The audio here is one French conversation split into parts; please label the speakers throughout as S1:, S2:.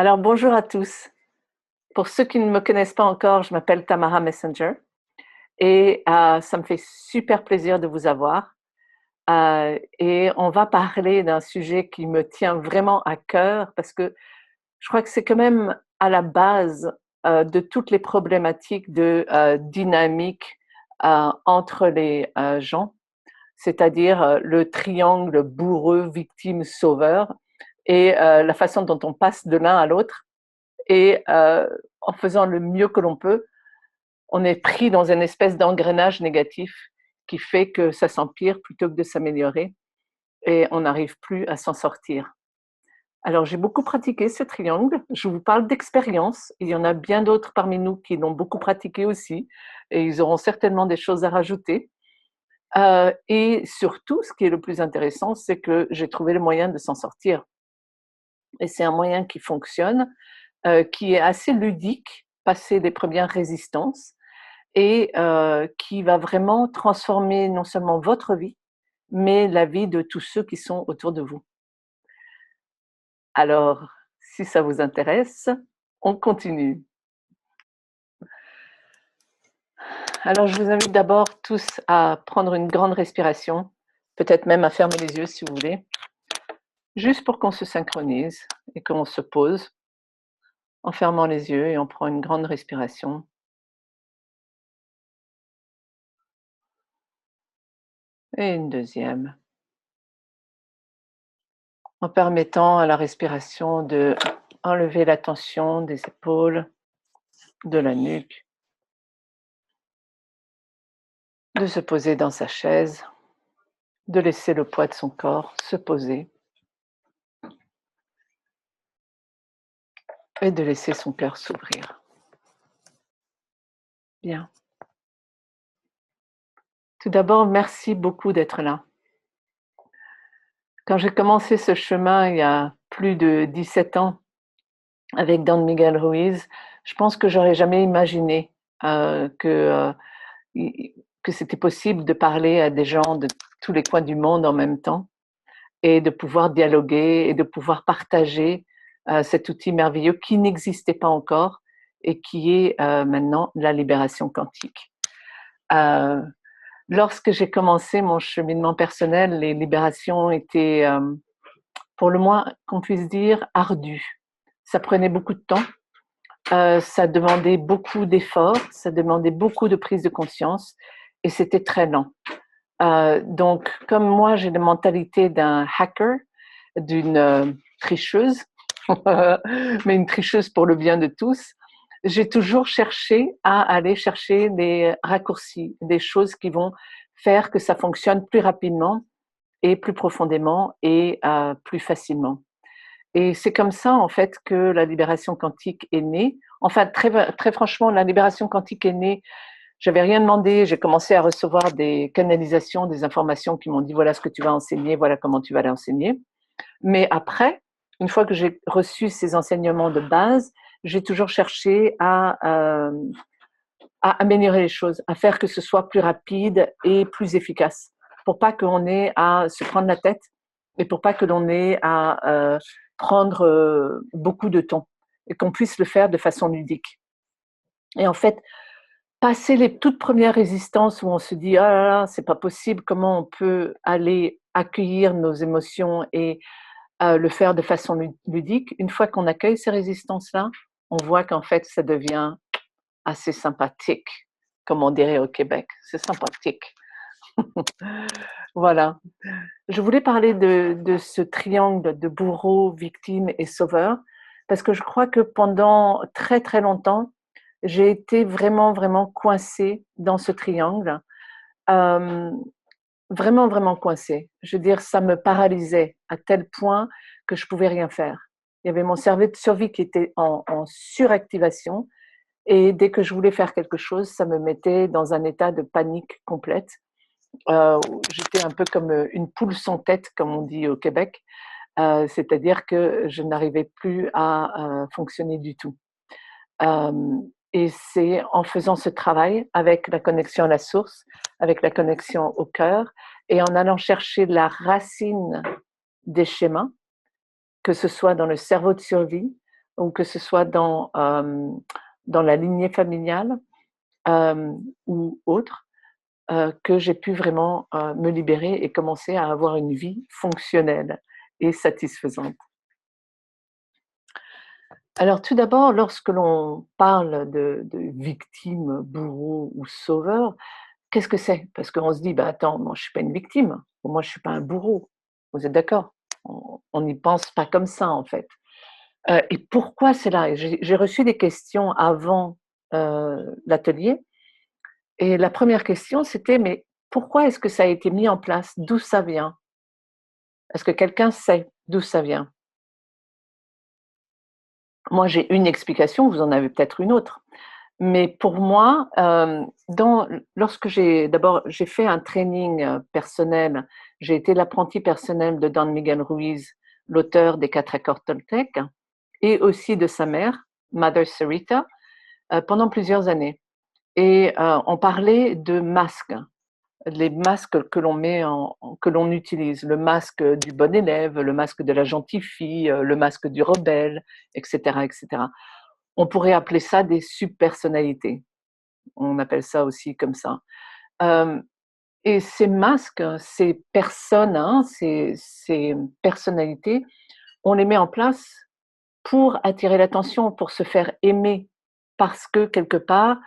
S1: Alors bonjour à tous. Pour ceux qui ne me connaissent pas encore, je m'appelle Tamara Messenger et ça me fait super plaisir de vous avoir. Et on va parler d'un sujet qui me tient vraiment à cœur parce que je crois que c'est quand même à la base, de toutes les problématiques de, dynamique, entre les, gens, c'est-à-dire, le triangle bourreux, victime, sauveur et la façon dont on passe de l'un à l'autre et en faisant le mieux que l'on peut, on est pris dans une espèce d'engrenage négatif qui fait que ça s'empire plutôt que de s'améliorer et on n'arrive plus à s'en sortir. Alors j'ai beaucoup pratiqué ce triangle, je vous parle d'expérience, il y en a bien d'autres parmi nous qui l'ont beaucoup pratiqué aussi et ils auront certainement des choses à rajouter. Et surtout, ce qui est le plus intéressant, c'est que j'ai trouvé le moyen de s'en sortir et c'est un moyen qui fonctionne, qui est assez ludique, passer les premières résistances et qui va vraiment transformer non seulement votre vie, mais la vie de tous ceux qui sont autour de vous. Alors, si ça vous intéresse, on continue. Alors, je vous invite d'abord tous à prendre une grande respiration, peut-être même à fermer les yeux si vous voulez, juste pour qu'on se synchronise et qu'on se pose en fermant les yeux et on prend une grande respiration. Et une deuxième, en permettant à la respiration de enlever la tension des épaules, de la nuque, de se poser dans sa chaise, de laisser le poids de son corps se poser et de laisser son cœur s'ouvrir. Bien. Tout d'abord, merci beaucoup d'être là. Quand j'ai commencé ce chemin il y a plus de 17 ans avec Don Miguel Ruiz, je pense que j'aurais jamais imaginé que que c'était possible de parler à des gens de tous les coins du monde en même temps et de pouvoir dialoguer et de pouvoir partager cet outil merveilleux qui n'existait pas encore et qui est maintenant la libération quantique. Euh, Lorsque j'ai commencé mon cheminement personnel, les libérations étaient, pour le moins qu'on puisse dire, ardues. Ça prenait beaucoup de temps, ça demandait beaucoup d'efforts, ça demandait beaucoup de prise de conscience et c'était très lent. Donc, comme moi, j'ai la mentalité d'un hacker, d'une tricheuse, mais une tricheuse pour le bien de tous, j'ai toujours cherché à aller chercher des raccourcis, des choses qui vont faire que ça fonctionne plus rapidement et plus profondément et plus facilement. Et c'est comme ça, en fait, que la libération quantique est née. Enfin, très franchement, la libération quantique est née. J'avais rien demandé. J'ai commencé à recevoir des canalisations, des informations qui m'ont dit voilà ce que tu vas enseigner, voilà comment tu vas l'enseigner. Mais après, une fois que j'ai reçu ces enseignements de base, j'ai toujours cherché à améliorer les choses, à faire que ce soit plus rapide et plus efficace, pour pas qu'on ait à se prendre la tête et pour pas que l'on ait à prendre beaucoup de temps et qu'on puisse le faire de façon ludique. Et en fait, passer les toutes premières résistances où on se dit: «Ah là là, c'est pas possible, comment on peut aller accueillir nos émotions et le faire de façon ludique», une fois qu'on accueille ces résistances-là, on voit qu'en fait, ça devient assez sympathique, comme on dirait au Québec. C'est sympathique. Voilà. Je voulais parler de ce triangle de bourreau, victime et sauveur, parce que je crois que pendant très, très longtemps, j'ai été vraiment, vraiment coincée dans ce triangle. Hem, Vraiment, vraiment coincée. Je veux dire, ça me paralysait à tel point que je pouvais rien faire. Il y avait mon cerveau de survie qui était en suractivation et dès que je voulais faire quelque chose, ça me mettait dans un état de panique complète. J'étais un peu comme une poule sans tête, comme on dit au Québec, c'est-à-dire que je n'arrivais plus à fonctionner du tout. Et c'est en faisant ce travail avec la connexion à la source, avec la connexion au cœur et en allant chercher la racine des schémas, que ce soit dans le cerveau de survie ou que ce soit dans la lignée familiale, ou autre, que j'ai pu vraiment, me libérer et commencer à avoir une vie fonctionnelle et satisfaisante. Alors tout d'abord, lorsque l'on parle de victime, bourreau ou sauveur, qu'est-ce que c'est? Parce qu'on se dit: «Bah, attends, moi je suis pas une victime, moi je suis pas un bourreau». Vous êtes d'accord? On n'y pense pas comme ça en fait. Et pourquoi c'est là? Et j'ai reçu des questions avant, l'atelier, et la première question c'était: «Mais pourquoi est-ce que ça a été mis en place? D'où ça vient? Est-ce que quelqu'un sait d'où ça vient?» Moi j'ai une explication, vous en avez peut-être une autre. Mais pour moi, lorsque j'ai fait un training, personnel, j'ai été l'apprenti personnel de Don Miguel Ruiz, l'auteur des 4 accords Toltec, et aussi de sa mère, Mother Sarita, pendant plusieurs années, et on parlait de masques, les masques que l'on met que l'on utilise, le masque du bon élève, le masque de la gentille fille, le masque du rebelle, et cetera, et cetera. On pourrait appeler ça des subpersonnalités. On appelle ça aussi comme ça. Hem Et ces masques, ces personnes, ces personnalités, on les met en place pour attirer l'attention, pour se faire aimer, parce que quelque part,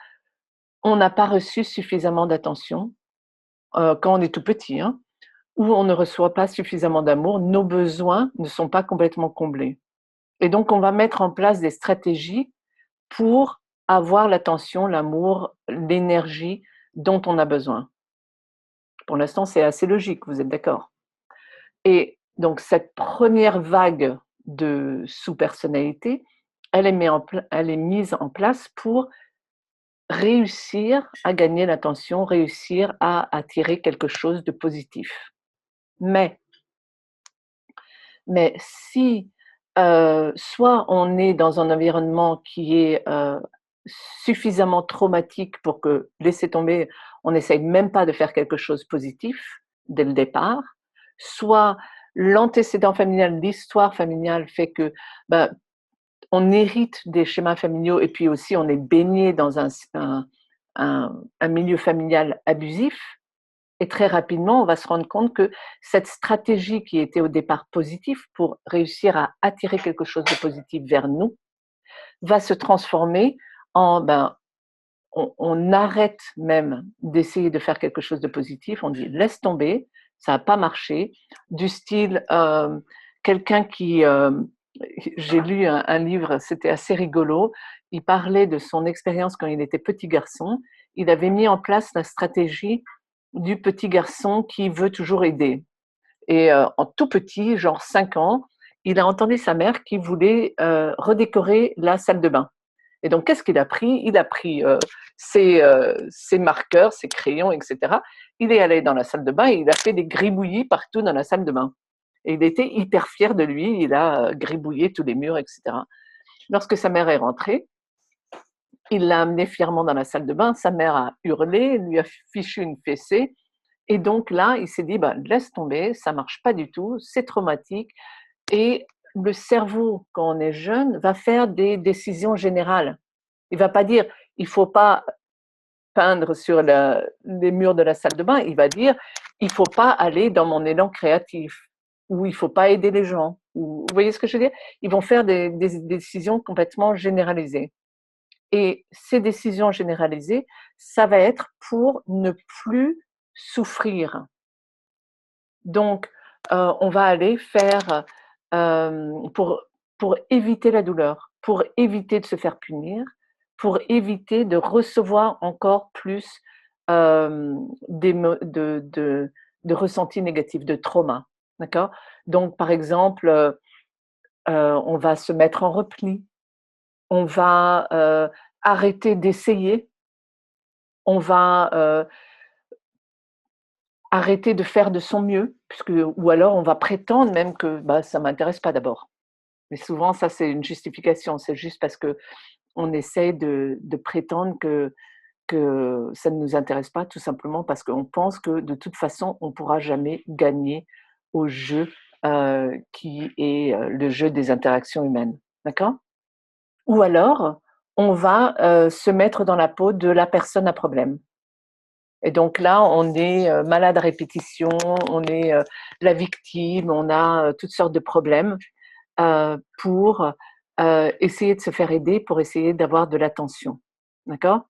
S1: on n'a pas reçu suffisamment d'attention, quand on est tout petit, hein, ou on ne reçoit pas suffisamment d'amour, nos besoins ne sont pas complètement comblés, et donc on va mettre en place des stratégies pour avoir l'attention, l'amour, l'énergie dont on a besoin. Pour l'instant, c'est assez logique, vous êtes d'accord? Et donc cette première vague de sous-personnalité, elle est mise en place pour réussir à gagner l'attention, réussir à attirer quelque chose de positif. Mais si, soit on est dans un environnement qui est, suffisamment traumatique pour que, laisser tomber, on n'essaye même pas de faire quelque chose de positif dès le départ, soit l'antécédent familial, l'histoire familiale fait que, bah, on hérite des schémas familiaux, et puis aussi on est baigné dans un milieu familial abusif, et très rapidement, on va se rendre compte que cette stratégie qui était au départ positive pour réussir à attirer quelque chose de positif vers nous, va se transformer en, ben, on arrête même d'essayer de faire quelque chose de positif, on dit: «Laisse tomber, ça a pas marché». Du style, quelqu'un qui, j'ai lu un livre, c'était assez rigolo. Il parlait de son expérience quand il était petit garçon. Il avait mis en place la stratégie du petit garçon qui veut toujours aider, et en tout petit, genre 5 ans, il a entendu sa mère qui voulait, redécorer la salle de bain, et donc qu'est-ce qu'il a pris? Il a pris, ses marqueurs, ses crayons, et cetera. Il est allé dans la salle de bain et il a fait des gribouillis partout dans la salle de bain, et il était hyper fier de lui. Il a, gribouillé tous les murs, et cetera. Lorsque sa mère est rentrée, il l'a amené fièrement dans la salle de bain. Sa mère a hurlé, lui a fichu une fessée, et donc là, il s'est dit: «Bah, laisse tomber, ça marche pas du tout, c'est traumatique». Et le cerveau, quand on est jeune, va faire des décisions générales. Il va pas dire: «Il faut pas peindre sur les murs de la salle de bain», il va dire: «Il faut pas aller dans mon élan créatif», ou «Il faut pas aider les gens», ou vous voyez ce que je veux dire? Ils vont faire des décisions complètement généralisées, et ces décisions généralisées, ça va être pour ne plus souffrir. Donc, on va aller faire, pour éviter la douleur, pour éviter de se faire punir, pour éviter de recevoir encore plus, d'émo de ressentis négatifs, de trauma, d'accord? Donc par exemple, on va se mettre en repli, on va, arrêter d'essayer, on va, arrêter de faire de son mieux, puisque, ou alors on va prétendre même que, bah, ça m'intéresse pas d'abord. Mais souvent ça, c'est une justification, c'est juste parce qu'on essaie de prétendre que ça ne nous intéresse pas, tout simplement parce qu'on pense que de toute façon on pourra jamais gagner au jeu, qui est, le jeu des interactions humaines. D'accord? ou alors on va se mettre dans la peau de la personne à problème. Et donc là, on est malade à répétition, on est la victime, on a toutes sortes de problèmes pour essayer de se faire aider, pour essayer d'avoir de l'attention. D'accord?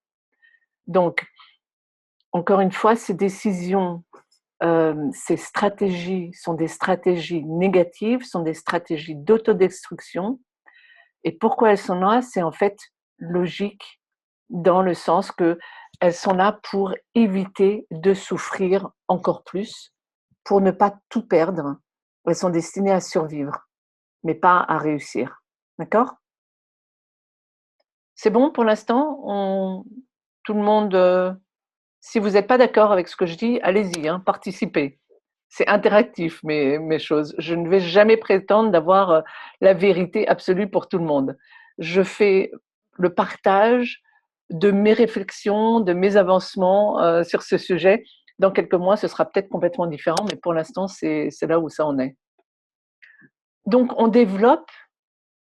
S1: Donc, encore une fois, ces décisions, ces stratégies sont des stratégies négatives, sont des stratégies d'autodestruction. Et pourquoi elles sont là? C'est en fait logique dans le sens que elles sont là pour éviter de souffrir encore plus, pour ne pas tout perdre. Elles sont destinées à survivre, mais pas à réussir. D'accord? C'est bon pour l'instant? Tout le monde, si vous n'êtes pas d'accord avec ce que je dis, allez-y, hein, participez. C'est interactif, mes choses. Je ne vais jamais prétendre d'avoir la vérité absolue pour tout le monde. Je fais le partage de mes réflexions, de mes avancements sur ce sujet. Dans quelques mois, ce sera peut-être complètement différent, mais pour l'instant, c'est là où ça en est. Donc, on développe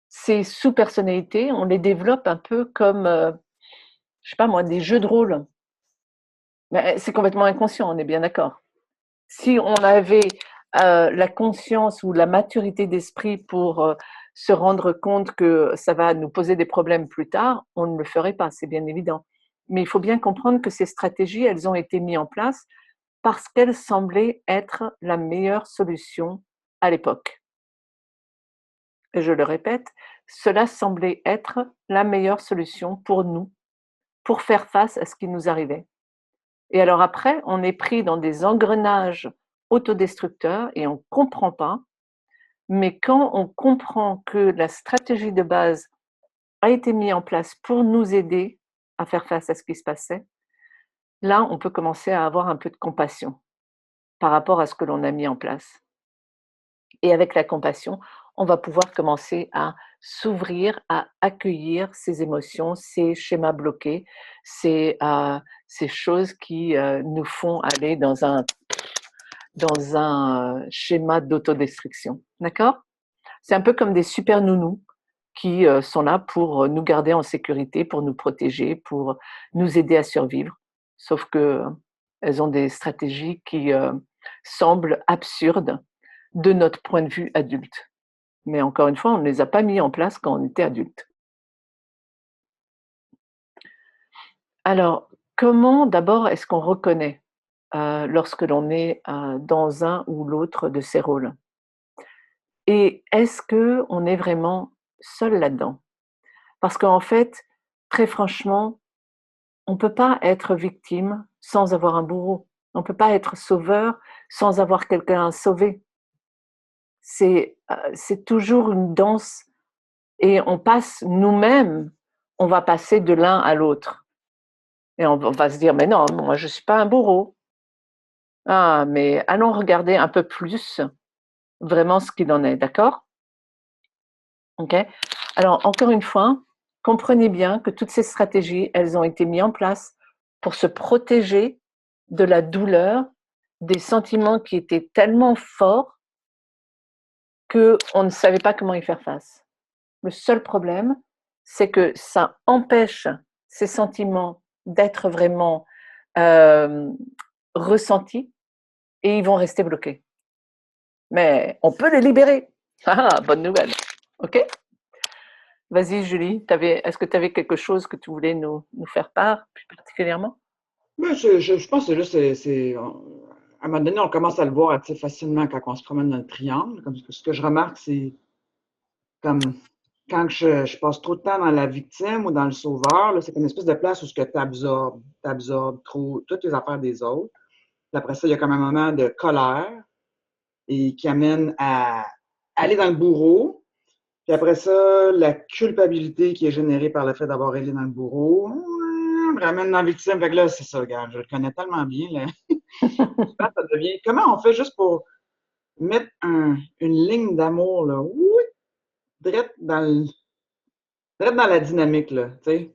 S1: ces sous-personnalités, on les développe un peu comme, je sais pas moi, des jeux de rôle. Mais c'est complètement inconscient, on est bien d'accord. Si on avait la conscience ou la maturité d'esprit pour se rendre compte que ça va nous poser des problèmes plus tard, on ne le ferait pas, c'est bien évident. Mais il faut bien comprendre que ces stratégies, elles ont été mises en place parce qu'elles semblaient être la meilleure solution à l'époque. Et je le répète, cela semblait être la meilleure solution pour nous, pour faire face à ce qui nous arrivait. Et alors après, on est pris dans des engrenages autodestructeurs et on ne comprend pas. Mais quand on comprend que la stratégie de base a été mise en place pour nous aider à faire face à ce qui se passait, là, on peut commencer à avoir un peu de compassion par rapport à ce que l'on a mis en place. Et avec la compassion, on va pouvoir commencer à s'ouvrir, à accueillir ces émotions, ces schémas bloqués, ces choses qui nous font aller dans un schéma d'autodestruction. D'accord? C'est un peu comme des super nounous qui sont là pour nous garder en sécurité, pour nous protéger, pour nous aider à survivre. Sauf que elles ont des stratégies qui semblent absurdes de notre point de vue adulte. Mais encore une fois, on ne les a pas mis en place quand on était adulte. Alors, comment d'abord est-ce qu'on reconnaît lorsque l'on est dans un ou l'autre de ces rôles? Et est-ce qu'on est vraiment seul là-dedans? Parce qu'en fait, très franchement, on ne peut pas être victime sans avoir un bourreau. On ne peut pas être sauveur sans avoir quelqu'un à sauver. C'est toujours une danse et on passe nous-mêmes, on va passer de l'un à l'autre. Et on va se dire, mais non, moi je ne suis pas un bourreau. Ah, mais allons regarder un peu plus vraiment ce qu'il en est, d'accord? Ok? Alors, encore une fois, comprenez bien que toutes ces stratégies, elles ont été mises en place pour se protéger de la douleur, des sentiments qui étaient tellement forts qu'on ne savait pas comment y faire face. Le seul problème, c'est que ça empêche ces sentiments d'être vraiment euh, ressentis et ils vont rester bloqués. Mais on peut les libérer. Ah, bonne nouvelle. OK? Vas-y, Julie, est-ce que tu avais quelque chose que tu voulais nous faire part, plus particulièrement?
S2: Mais je pense que c'est juste, à un moment donné, on commence à le voir assez facilement quand on se promène dans le triangle. Comme ce que je remarque, c'est comme quand je passe trop de temps dans la victime ou dans le sauveur, là, c'est une espèce de place où tu absorbes trop toutes les affaires des autres. Puis après ça, il y a comme un moment de colère et qui amène à aller dans le bourreau. Puis après ça, la culpabilité qui est générée par le fait d'avoir été dans le bourreau, me ramène dans la victime. Fait que là, c'est ça, regarde, je le connais tellement bien. Là. Ça devient. Comment on fait juste pour mettre une ligne d'amour, là? Oui, direct dans la dynamique, là, tu sais.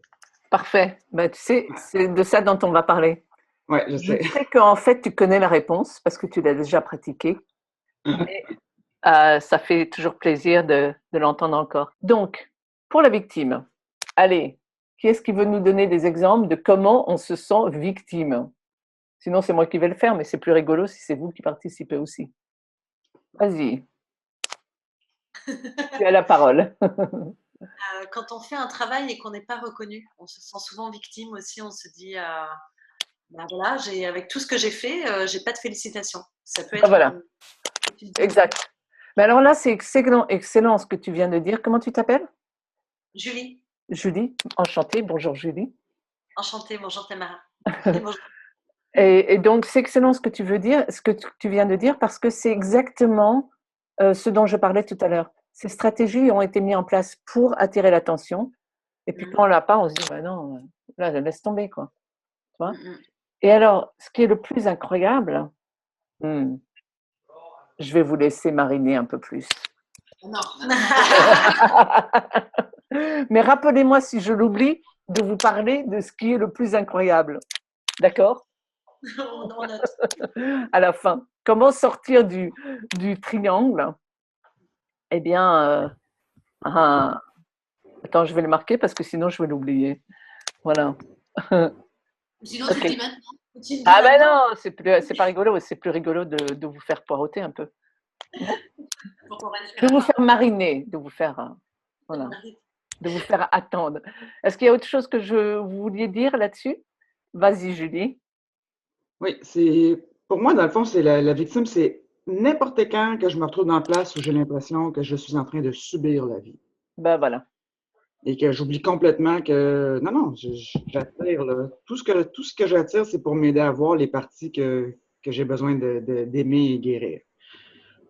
S1: Parfait. Ben, tu sais,
S2: Ouais,
S1: c'est de ça dont on va parler.
S2: ouais, je
S1: Je
S2: sais.
S1: sais qu'en fait, tu connais la réponse parce que tu l'as déjà pratiquée, mais ça fait toujours plaisir de l'entendre encore. Donc, pour la victime. Allez, qui est-ce qui veut nous donner des exemples de comment on se sent victime? Sinon, c'est moi qui vais le faire, mais c'est plus rigolo si c'est vous qui participez aussi. Vas-y, tu as la parole.
S3: Quand on fait un travail et qu'on n'est pas reconnu, on se sent souvent victime aussi. On se dit, ben voilà, avec tout ce que j'ai fait, j'ai pas de félicitations. Ça peut
S1: Ah,
S3: être
S1: voilà,
S3: une
S1: exact. Mais alors là, c'est excellent, excellent ce que tu viens de dire. Comment tu t'appelles?
S3: Julie,
S1: Julie, enchantée. Bonjour Julie.
S3: enchantée, bonjour Tamara. Et bonjour.
S1: Et donc, c'est excellent ce que tu veux dire, ce que tu viens de dire, parce que c'est exactement ce dont je parlais tout à l'heure. Ces stratégies ont été mises en place pour attirer l'attention. Et puis quand on l'a pas, on se dit, bah non, là, laisse tomber, quoi. Tu vois. Et alors, ce qui est le plus incroyable, je vais vous laisser mariner un peu plus.
S3: Non.
S1: Mais rappelez-moi, si je l'oublie, de vous parler de ce qui est le plus incroyable. D'accord?
S3: On note.
S1: À la fin. Comment sortir du triangle? Eh bien, attends, je vais le marquer parce que sinon je vais l'oublier. Voilà.
S3: Sinon, tu
S1: Ok.
S3: le dis maintenant. Tu le dis
S1: Ah ben
S3: maintenant
S1: non, c'est pas rigolo. C'est plus rigolo de vous faire poireauter un peu.
S3: pour qu'on reste sur
S1: De
S3: la
S1: vous
S3: fin.
S1: faire mariner, de vous faire, voilà, de vous faire attendre. Est-ce qu'il y a autre chose que vous vouliez dire là-dessus? Vas-y, Julie.
S2: Oui, pour moi, dans le fond, c'est la victime, c'est n'importe quand que je me retrouve dans la place où j'ai l'impression que je suis en train de subir la vie.
S1: Ben voilà.
S2: Et que j'oublie complètement que, non, non, j'attire, là. Tout ce que j'attire, c'est pour m'aider à voir les parties que j'ai besoin d'aimer et guérir.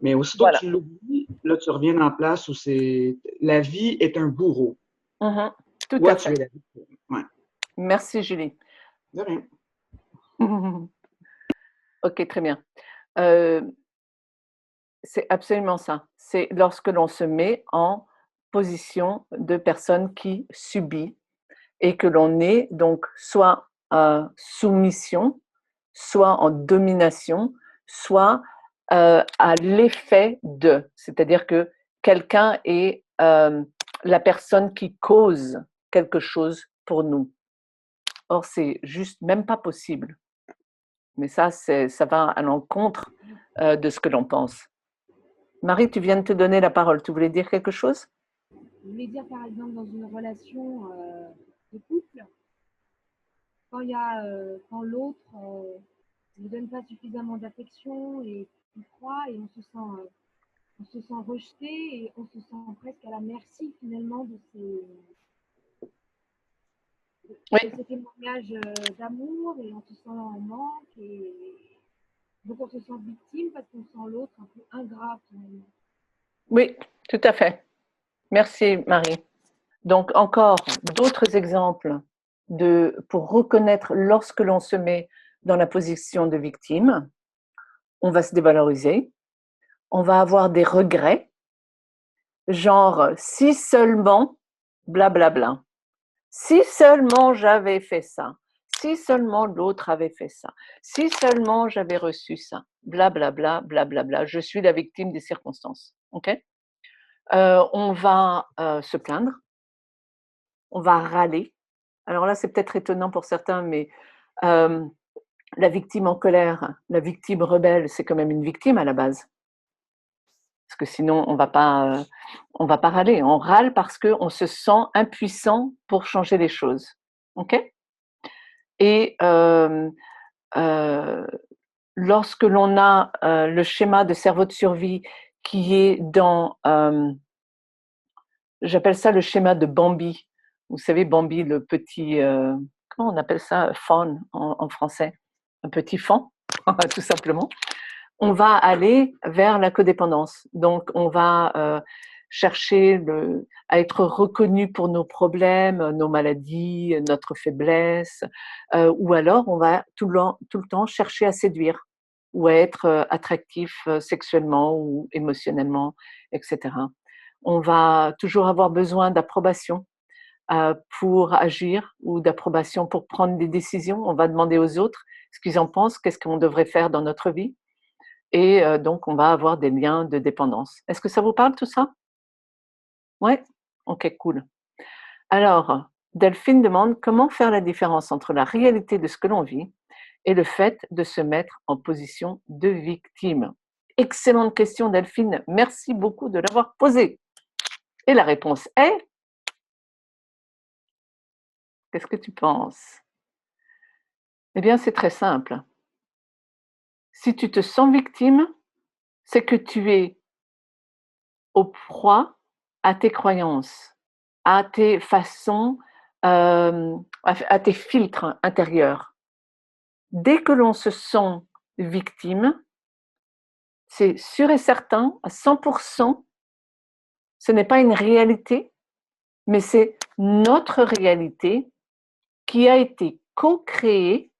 S2: Mais aussitôt que
S1: Voilà.
S2: tu l'oublies, là, tu reviens dans la place où la vie est un bourreau.
S1: Tout
S2: Toi,
S1: à
S2: tu es
S1: fait.
S2: la victime. Ouais.
S1: Merci, Julie.
S2: De rien.
S1: Ok, très bien. Euh, c'est absolument ça. C'est lorsque l'on se met en position de personne qui subit et que l'on est donc soit en soumission, soit en domination, soit à l'effet de. C'est-à-dire que quelqu'un est la personne qui cause quelque chose pour nous. Or, c'est juste même pas possible. Mais ça va à l'encontre de ce que l'on pense. Marie, tu viens de te donner la parole. Tu voulais dire quelque chose?
S4: Je voulais dire, par exemple, dans une relation de couple, quand l'autre ne donne pas suffisamment d'affection et il croit et on se sent rejeté et on se sent presque à la merci finalement
S1: Oui.
S4: de ces témoignages d'amour et on se sent en manque et donc on se sent victime parce qu'on sent l'autre un peu ingrat finalement.
S1: Oui, tout à fait. Merci, Marie. Donc, encore d'autres exemples pour reconnaître lorsque l'on se met dans la position de victime. On va se dévaloriser, on va avoir des regrets, genre si seulement, blablabla. Si seulement j'avais fait ça, si seulement l'autre avait fait ça, si seulement j'avais reçu ça, blablabla, blablabla. Je suis la victime des circonstances. Ok? On va se plaindre, on va râler. Alors là, c'est peut-être étonnant pour certains, mais la victime en colère, la victime rebelle, c'est quand même une victime à la base. Parce que sinon, on va pas râler. On râle parce qu'on se sent impuissant pour changer les choses. Ok? Et lorsque l'on a le schéma de cerveau de survie qui est dans, j'appelle ça le schéma de Bambi. Vous savez, Bambi, le petit, comment on appelle ça, fawn en français, un petit faon, tout simplement. On va aller vers la codépendance. Donc, on va chercher à être reconnu pour nos problèmes, nos maladies, notre faiblesse, ou alors on va tout le temps chercher à séduire ou à être attractif sexuellement ou émotionnellement, etc. On va toujours avoir besoin d'approbation pour agir ou d'approbation pour prendre des décisions. On va demander aux autres ce qu'ils en pensent, qu'est-ce qu'on devrait faire dans notre vie. Et donc, on va avoir des liens de dépendance. Est-ce que ça vous parle tout ça? Ouais? Ok, cool. Alors, Delphine demande comment faire la différence entre la réalité de ce que l'on vit et le fait de se mettre en position de victime. Excellente question, Delphine. Merci beaucoup de l'avoir posée. Et la réponse est, qu'est-ce que tu penses? Eh bien, c'est très simple. Si tu te sens victime, c'est que tu es au proie à tes croyances, à tes façons, à tes filtres intérieurs. Dès que l'on se sent victime, c'est sûr et certain, à 100%, ce n'est pas une réalité, mais c'est notre réalité qui a été co-créée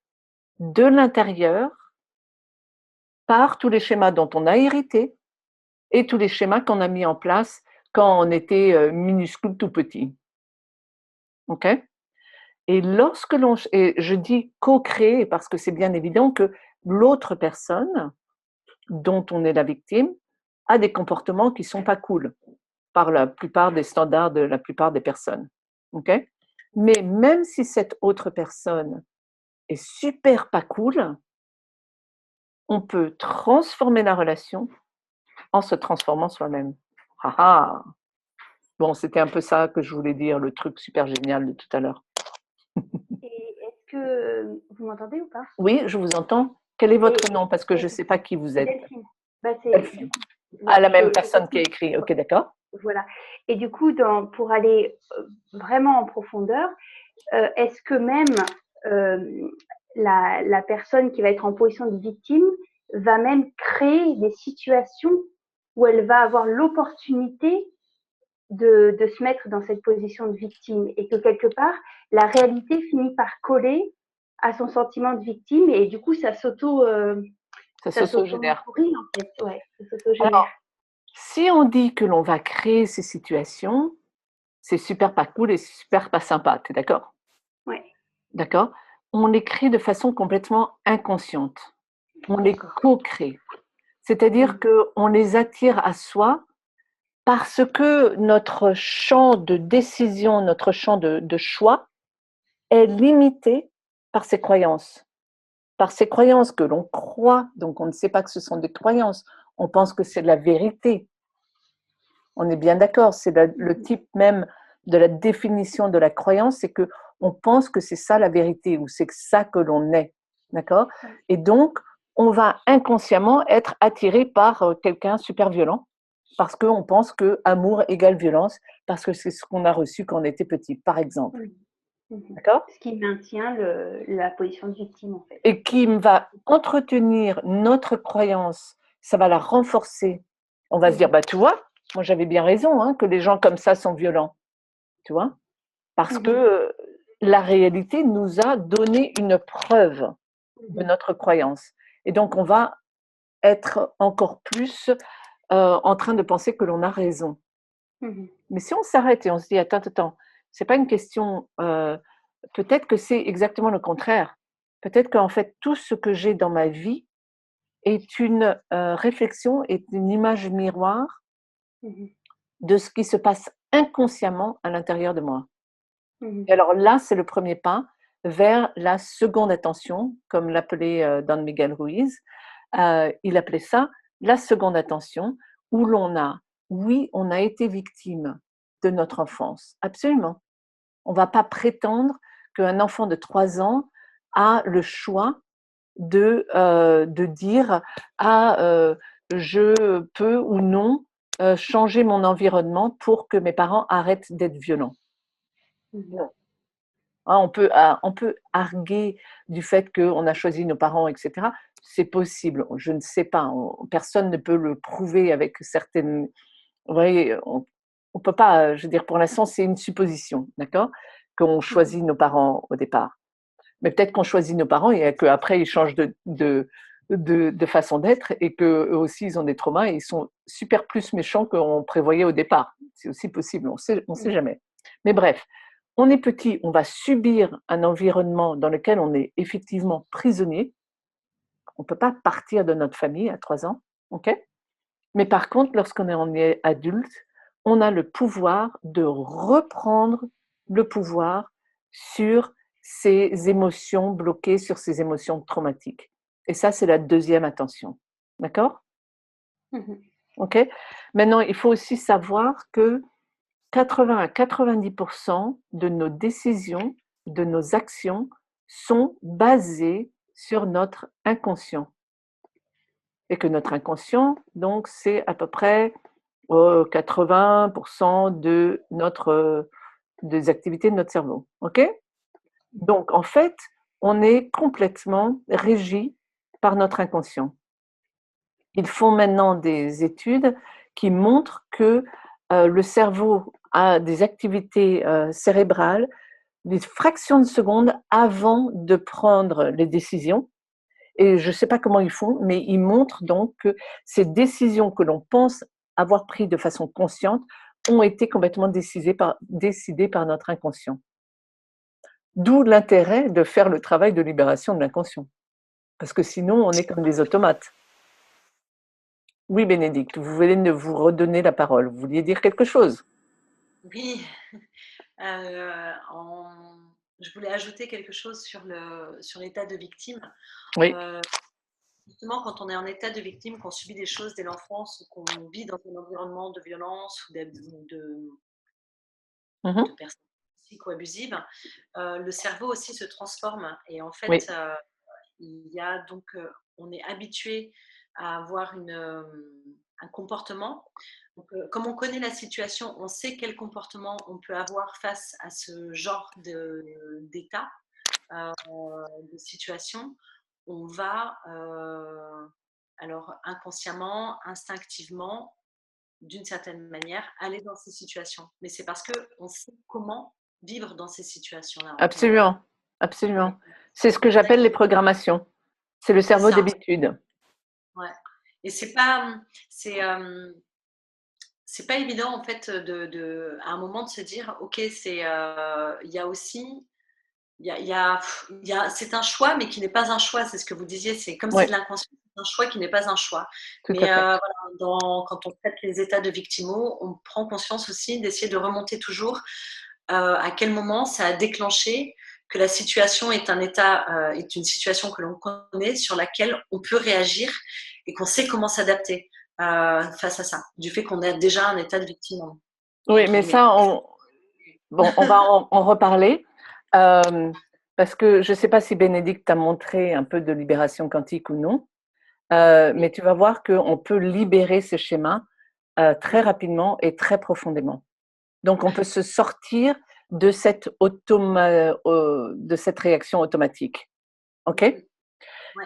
S1: de l'intérieur par tous les schémas dont on a hérité et tous les schémas qu'on a mis en place quand on était minuscule, tout petit. OK? Et lorsque l'on, et je dis co-créer parce que c'est bien évident que l'autre personne dont on est la victime a des comportements qui sont pas cool par la plupart des standards de la plupart des personnes. OK? Mais même si cette autre personne est super pas cool, on peut transformer la relation en se transformant soi-même. Ah ah! Bon, c'était un peu ça que je voulais dire, le truc super génial de tout à l'heure.
S5: Et est-ce que vous m'entendez ou pas?
S1: Oui, je vous entends. Quel est votre nom? Parce que je ne sais pas qui vous êtes.
S5: Delphine. Bah, c'est
S1: Delphine. Ah, la même personne qui a écrit. Ok, d'accord.
S5: Voilà. Et du coup, pour aller vraiment en profondeur, est-ce que même la personne qui va être en position de victime va même créer des situations où elle va avoir l'opportunité de se mettre dans cette position de victime et que quelque part, la réalité finit par coller à son sentiment de victime et du coup, ça
S1: s'auto-génère.
S5: En fait. Ouais, ça s'auto-génère.
S1: Alors, si on dit que l'on va créer ces situations, c'est super pas cool et super pas sympa, tu es d'accord?
S5: Ouais.
S1: D'accord? On les crée de façon complètement inconsciente. On les co-crée. C'est-à-dire qu'on les attire à soi parce que notre champ de décision, notre champ de choix est limité par ces croyances. Par ces croyances que l'on croit, donc on ne sait pas que ce sont des croyances, on pense que c'est de la vérité. On est bien d'accord, c'est le type même de la définition de la croyance, c'est que on pense que c'est ça la vérité ou c'est ça que l'on est, d'accord? Et donc, on va inconsciemment être attiré par quelqu'un super violent parce qu'on pense que amour égale violence, parce que c'est ce qu'on a reçu quand on était petit, par exemple. D'accord?
S5: Ce qui maintient la position de victime, en fait.
S1: Et qui va entretenir notre croyance, ça va la renforcer. On va se dire, bah tu vois, moi j'avais bien raison, hein, que les gens comme ça sont violents, tu vois? Parce que la réalité nous a donné une preuve de notre croyance. Et donc on va être encore plus en train de penser que l'on a raison. Mais si on s'arrête et on se dit, attends, c'est pas une question, peut-être que c'est exactement le contraire. Peut-être qu'en fait, tout ce que j'ai dans ma vie est une réflexion, est une image miroir de ce qui se passe inconsciemment à l'intérieur de moi. Et alors là, c'est le premier pas vers la seconde attention, comme l'appelait Don Miguel Ruiz. Il appelait ça la seconde attention, où on a été victime de notre enfance, absolument. On ne va pas prétendre qu'un enfant de 3 ans a le choix de dire je peux ou non changer mon environnement pour que mes parents arrêtent d'être violents. Non. On peut arguer du fait qu'on a choisi nos parents, etc. C'est possible, je ne sais pas. Personne ne peut le prouver avec certaines. Vous voyez, on ne peut pas, je veux dire, pour l'instant, c'est une supposition, d'accord? Qu'on choisit nos parents au départ. Mais peut-être qu'on choisit nos parents et qu'après, ils changent de façon d'être et qu'eux aussi, ils ont des traumas et ils sont super plus méchants qu'on prévoyait au départ. C'est aussi possible, on sait jamais. Mais bref, on est petit, on va subir un environnement dans lequel on est effectivement prisonnier. On ne peut pas partir de notre famille à 3 ans, ok? Mais par contre, lorsqu'on est adulte, on a le pouvoir de reprendre le pouvoir sur ces émotions bloquées, sur ces émotions traumatiques. Et ça, c'est la deuxième attention. D'accord? OK? Maintenant, il faut aussi savoir que 80 à 90% de nos décisions, de nos actions sont basées sur notre inconscient. Et que notre inconscient, donc, c'est à peu près 80% de des activités de notre cerveau. OK? Donc, en fait, on est complètement régi par notre inconscient. Ils font maintenant des études qui montrent que le cerveau a des activités cérébrales des fractions de secondes avant de prendre les décisions. Et je ne sais pas comment ils font, mais ils montrent donc que ces décisions que l'on pense avoir prises de façon consciente ont été complètement décidées par notre inconscient. D'où l'intérêt de faire le travail de libération de l'inconscient. Parce que sinon, on est comme des automates. Oui, Bénédicte, vous venez de vous redonner la parole. Vous vouliez dire quelque chose?
S3: Oui, je voulais ajouter quelque chose sur l'état de victime.
S1: Oui.
S3: Justement, quand on est en état de victime, qu'on subit des choses dès l'enfance, ou qu'on vit dans un environnement de violence ou de personnes toxiques ou abusives, le cerveau aussi se transforme. Et en fait,
S1: Oui.
S3: il y a donc, on est habitué à avoir un comportement. Donc, comme on connaît la situation, on sait quel comportement on peut avoir face à ce genre d'état, de situation. On va, alors inconsciemment, instinctivement, d'une certaine manière, aller dans ces situations. Mais c'est parce qu'on sait comment vivre dans ces situations-là.
S1: Absolument, absolument. C'est ce que j'appelle les programmations. C'est le cerveau d'habitude.
S3: Ouais. Et c'est pas évident en fait à un moment de se dire ok il y a aussi c'est un choix mais qui n'est pas un choix, c'est ce que vous disiez, c'est comme c'est de l'inconscient, c'est un choix qui n'est pas un choix.
S1: Tout
S3: Mais
S1: à fait.
S3: voilà, quand on traite les états de victimo, on prend conscience aussi d'essayer de remonter toujours à quel moment ça a déclenché que la situation est est une situation que l'on connaît, sur laquelle on peut réagir et qu'on sait comment s'adapter face à ça, du fait qu'on a déjà un état de victime.
S1: Oui, mais ça, on va en reparler. Parce que je ne sais pas si Bénédicte t'a montré un peu de libération quantique ou non, mais tu vas voir qu'on peut libérer ces schémas très rapidement et très profondément. Donc, on peut se sortir de cette réaction automatique. OK?
S3: Ouais.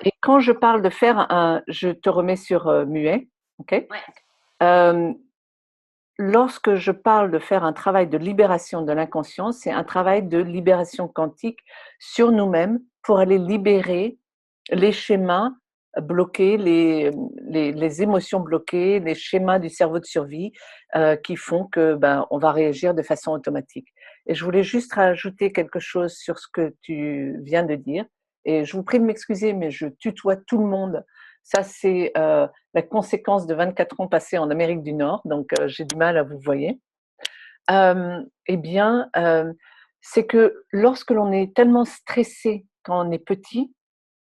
S1: Et quand je parle de faire je te remets sur muet. OK?
S3: Ouais.
S1: Lorsque je parle de faire un travail de libération de l'inconscient, c'est un travail de libération quantique sur nous-mêmes pour aller libérer les schémas bloqués, les émotions bloquées, les schémas du cerveau de survie qui font que on va réagir de façon automatique. Et je voulais juste rajouter quelque chose sur ce que tu viens de dire. Et je vous prie de m'excuser, mais je tutoie tout le monde. Ça, c'est la conséquence de 24 ans passés en Amérique du Nord, donc j'ai du mal à vous voyez. C'est que lorsque l'on est tellement stressé quand on est petit,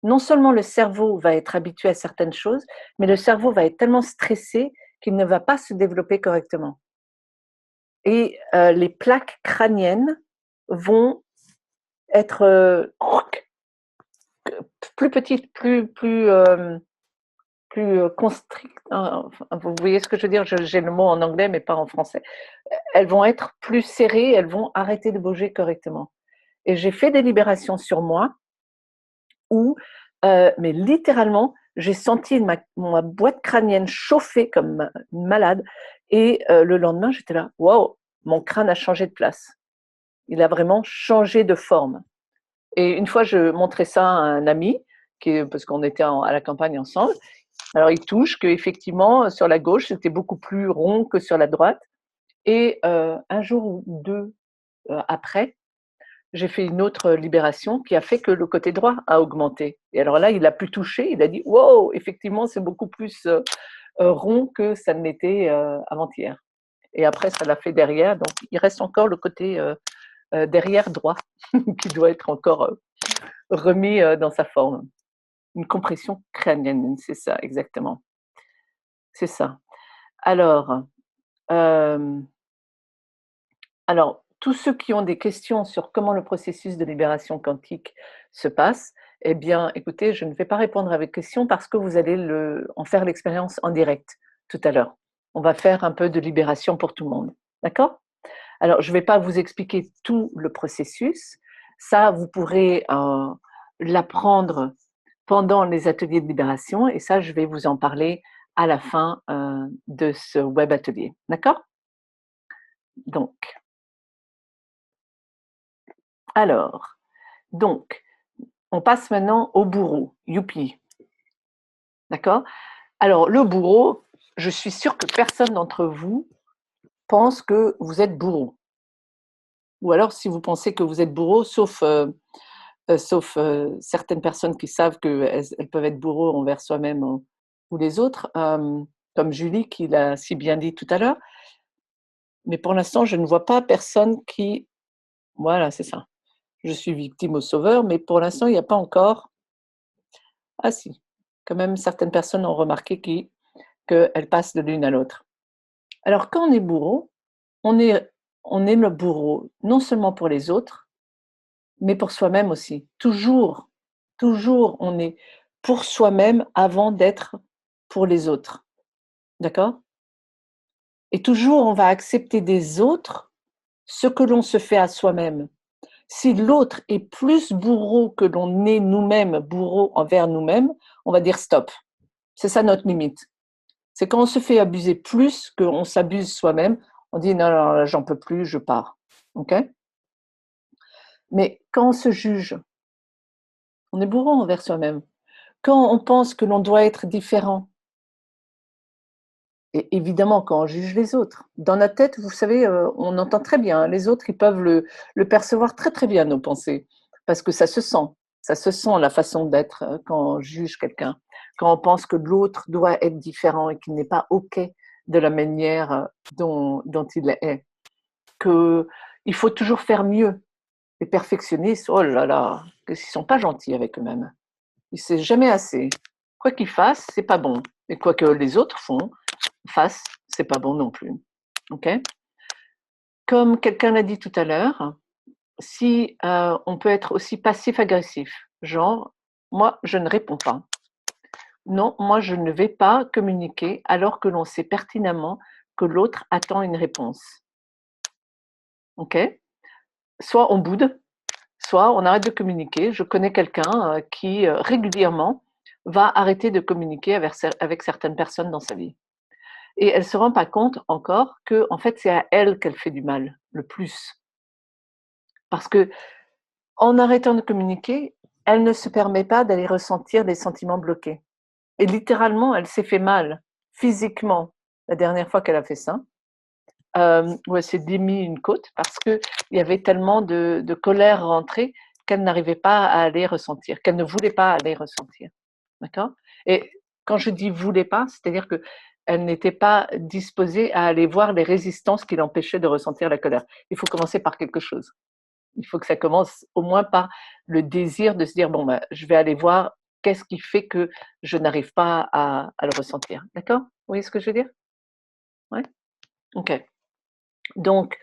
S1: non seulement le cerveau va être habitué à certaines choses, mais le cerveau va être tellement stressé qu'il ne va pas se développer correctement. Et les plaques crâniennes vont être plus petites, plus constrictes. Vous voyez ce que je veux dire? J'ai le mot en anglais, mais pas en français. Elles vont être plus serrées, elles vont arrêter de bouger correctement. Et j'ai fait des libérations sur moi où, mais littéralement, j'ai senti ma boîte crânienne chauffer comme une malade. Et le lendemain, j'étais là, waouh, mon crâne a changé de place. Il a vraiment changé de forme. Et une fois, je montrais ça à un ami, parce qu'on était à la campagne ensemble. Alors, il touche qu'effectivement, sur la gauche, c'était beaucoup plus rond que sur la droite. Et un jour ou deux après, j'ai fait une autre libération qui a fait que le côté droit a augmenté. Et alors là, il a pu toucher, il a dit « Wow, effectivement, c'est beaucoup plus rond que ça ne l'était avant-hier ». Et après, ça l'a fait derrière. Donc, il reste encore le côté derrière droit qui doit être encore remis dans sa forme. Une compression crânienne, c'est ça, exactement. C'est ça. Alors, euh, tous ceux qui ont des questions sur comment le processus de libération quantique se passe, eh bien, écoutez, je ne vais pas répondre à vos questions parce que vous allez en faire l'expérience en direct tout à l'heure. On va faire un peu de libération pour tout le monde. D'accord? Alors, je ne vais pas vous expliquer tout le processus. Ça, vous pourrez l'apprendre pendant les ateliers de libération et ça, je vais vous en parler à la fin de ce web atelier. D'accord? Donc, on passe maintenant au bourreau. Youpi. D'accord? Alors, le bourreau, je suis sûre que personne d'entre vous pense que vous êtes bourreau. Ou alors, si vous pensez que vous êtes bourreau, sauf certaines personnes qui savent qu'elles peuvent être bourreaux envers soi-même ou les autres, comme Julie qui l'a si bien dit tout à l'heure. Mais pour l'instant, je ne vois pas personne qui... Voilà, c'est ça. Je suis victime au sauveur, mais pour l'instant, il n'y a pas encore... Ah si, quand même, certaines personnes ont remarqué qu'elles passent de l'une à l'autre. Alors, quand on est bourreau, on est le bourreau, non seulement pour les autres, mais pour soi-même aussi. Toujours, on est pour soi-même avant d'être pour les autres. D'accord? Et toujours, on va accepter des autres ce que l'on se fait à soi-même. Si l'autre est plus bourreau que l'on est nous-mêmes, bourreau envers nous-mêmes, on va dire stop. C'est ça notre limite. C'est quand on se fait abuser plus qu'on s'abuse soi-même, on dit non, non, j'en peux plus, je pars. Ok? Mais quand on se juge, on est bourreau envers soi-même. Quand on pense que l'on doit être différent, et évidemment quand on juge les autres, dans notre tête, vous savez, on entend très bien, les autres, ils peuvent le percevoir très très bien, nos pensées, parce que ça se sent la façon d'être quand on juge quelqu'un, quand on pense que l'autre doit être différent et qu'il n'est pas OK de la manière dont il est, qu'il faut toujours faire mieux. Les perfectionnistes, oh là là, qu'ils ne sont pas gentils avec eux-mêmes. C'est jamais assez. Quoi qu'ils fassent, c'est pas bon. Et quoi que les autres fassent, c'est pas bon non plus. Ok? Comme quelqu'un l'a dit tout à l'heure, si on peut être aussi passif-agressif, genre, moi, je ne réponds pas. Non, moi, je ne vais pas communiquer alors que l'on sait pertinemment que l'autre attend une réponse. Ok? Soit on boude, soit on arrête de communiquer. Je connais quelqu'un qui régulièrement va arrêter de communiquer avec certaines personnes dans sa vie. Et elle ne se rend pas compte encore que en fait, c'est à elle qu'elle fait du mal, le plus. Parce que en arrêtant de communiquer, elle ne se permet pas d'aller ressentir des sentiments bloqués. Et littéralement, elle s'est fait mal, physiquement, la dernière fois qu'elle a fait ça, où elle s'est démis une côte parce qu'il y avait tellement de colère rentrée qu'elle n'arrivait pas à aller ressentir, qu'elle ne voulait pas aller ressentir. D'accord? Et quand je dis voulait pas, c'est-à-dire qu'elle n'était pas disposée à aller voir les résistances qui l'empêchaient de ressentir la colère. Il faut commencer par quelque chose. Il faut que ça commence au moins par le désir de se dire, bon, je vais aller voir qu'est-ce qui fait que je n'arrive pas à le ressentir. D'accord? Vous voyez ce que je veux dire? Ouais? Ok. Donc,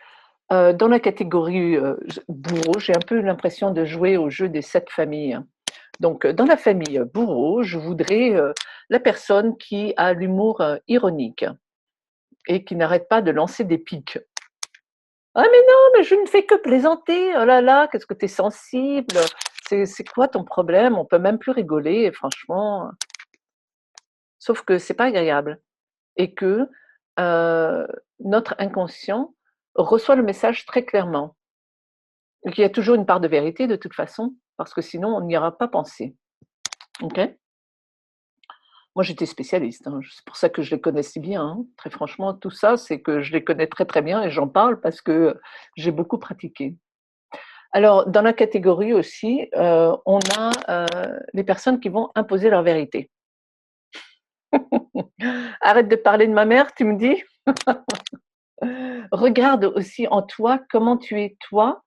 S1: dans la catégorie bourreau, j'ai un peu l'impression de jouer au jeu des 7 familles. Donc, dans la famille bourreau, je voudrais la personne qui a l'humour ironique et qui n'arrête pas de lancer des piques. Ah mais non, mais je ne fais que plaisanter. Oh là là, qu'est-ce que tu es sensible. C'est quoi ton problème? On peut même plus rigoler, franchement. Sauf que c'est pas agréable et que notre inconscient reçoit le message très clairement. Donc, il y a toujours une part de vérité de toute façon, parce que sinon on n'y aura pas pensé. Ok? Moi, j'étais spécialiste, hein. C'est pour ça que je les connais si bien, hein. Très franchement, tout ça, c'est que je les connais très très bien et j'en parle parce que j'ai beaucoup pratiqué. Alors, dans la catégorie aussi, on a les personnes qui vont imposer leur vérité. Arrête de parler de ma mère, tu me dis. Regarde aussi en toi comment tu es toi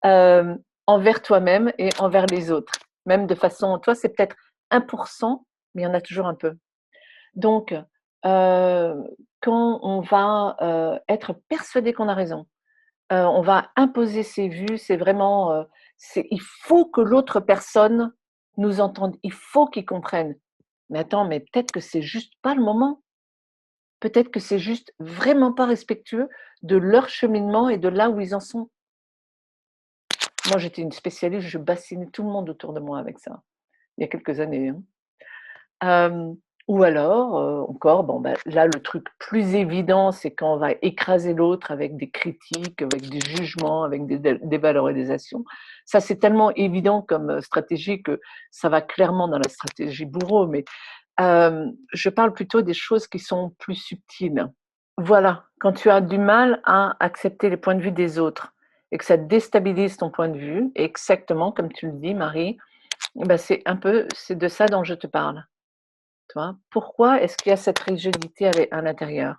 S1: envers toi-même et envers les autres. Même de façon, toi, c'est peut-être 1%, mais il y en a toujours un peu. Donc, quand on va être persuadé qu'on a raison, on va imposer ses vues, c'est vraiment, il faut que l'autre personne nous entende, il faut qu'il comprenne. Mais attends, mais peut-être que c'est juste pas le moment. Peut-être que c'est juste vraiment pas respectueux de leur cheminement et de là où ils en sont. Moi, j'étais une spécialiste, je bassinais tout le monde autour de moi avec ça, il y a quelques années. Hein. Ou alors, encore, bon, ben, là, le truc plus évident, c'est quand on va écraser l'autre avec des critiques, avec des jugements, avec des valorisations. Ça, c'est tellement évident comme stratégie que ça va clairement dans la stratégie bourreau, mais je parle plutôt des choses qui sont plus subtiles. Voilà, quand tu as du mal à accepter les points de vue des autres et que ça déstabilise ton point de vue, exactement comme tu le dis, Marie, ben c'est de ça dont je te parle. Tu vois? Pourquoi est-ce qu'il y a cette rigidité à l'intérieur?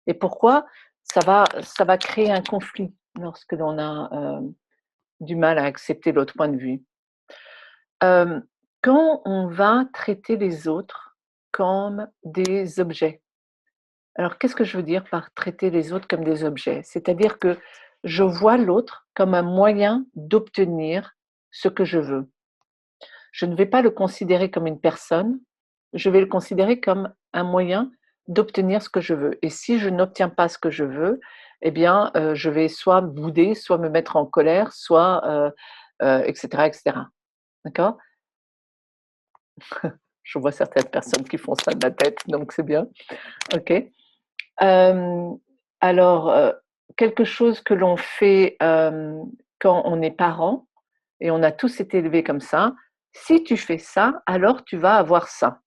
S1: Et pourquoi ça va créer un conflit lorsque l'on a du mal à accepter l'autre point de vue? Euh, Quand on va traiter les autres comme des objets, alors qu'est-ce que je veux dire par traiter les autres comme des objets? C'est-à-dire que je vois l'autre comme un moyen d'obtenir ce que je veux. Je ne vais pas le considérer comme une personne, je vais le considérer comme un moyen d'obtenir ce que je veux. Et si je n'obtiens pas ce que je veux, eh bien, je vais soit bouder, soit me mettre en colère, soit, etc., etc. D'accord? Je vois certaines personnes qui font ça de la tête, donc c'est bien. OK. Euh, alors, quelque chose que l'on fait quand on est parent, et on a tous été élevés comme ça, si tu fais ça, alors tu vas avoir ça.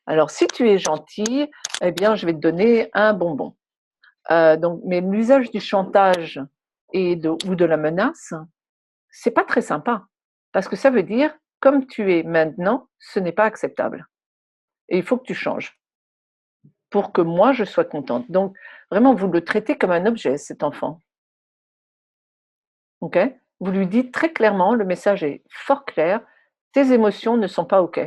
S1: Alors, si tu es gentil, eh bien, je vais te donner un bonbon. Mais l'usage du chantage ou de la menace, c'est pas très sympa. Parce que ça veut dire, comme tu es maintenant, ce n'est pas acceptable. Et il faut que tu changes pour que moi, je sois contente. Donc, vraiment, vous le traitez comme un objet, cet enfant. OK? Vous lui dites très clairement, le message est fort clair, tes émotions ne sont pas OK.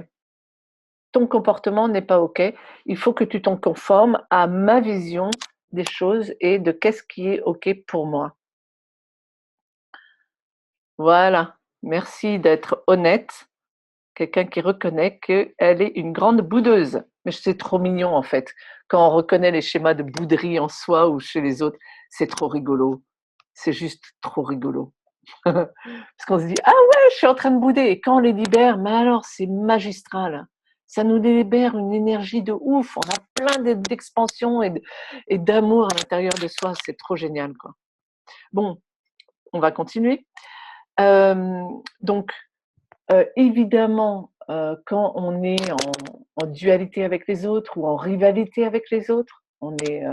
S1: Ton comportement n'est pas OK. Il faut que tu t'en conformes à ma vision des choses et de qu'est-ce qui est OK pour moi. Voilà. Merci d'être honnête. Quelqu'un qui reconnaît qu'elle est une grande boudeuse. Mais c'est trop mignon, en fait. Quand on reconnaît les schémas de bouderie en soi ou chez les autres, c'est trop rigolo. C'est juste trop rigolo. Parce qu'on se dit, ah ouais, je suis en train de bouder. Et quand on les libère, mais alors, c'est magistral. Ça nous libère une énergie de ouf. On a plein d'expansion et d'amour à l'intérieur de soi. C'est trop génial, quoi. Bon, on va continuer. Donc, évidemment, quand on est en dualité avec les autres ou en rivalité avec les autres, on est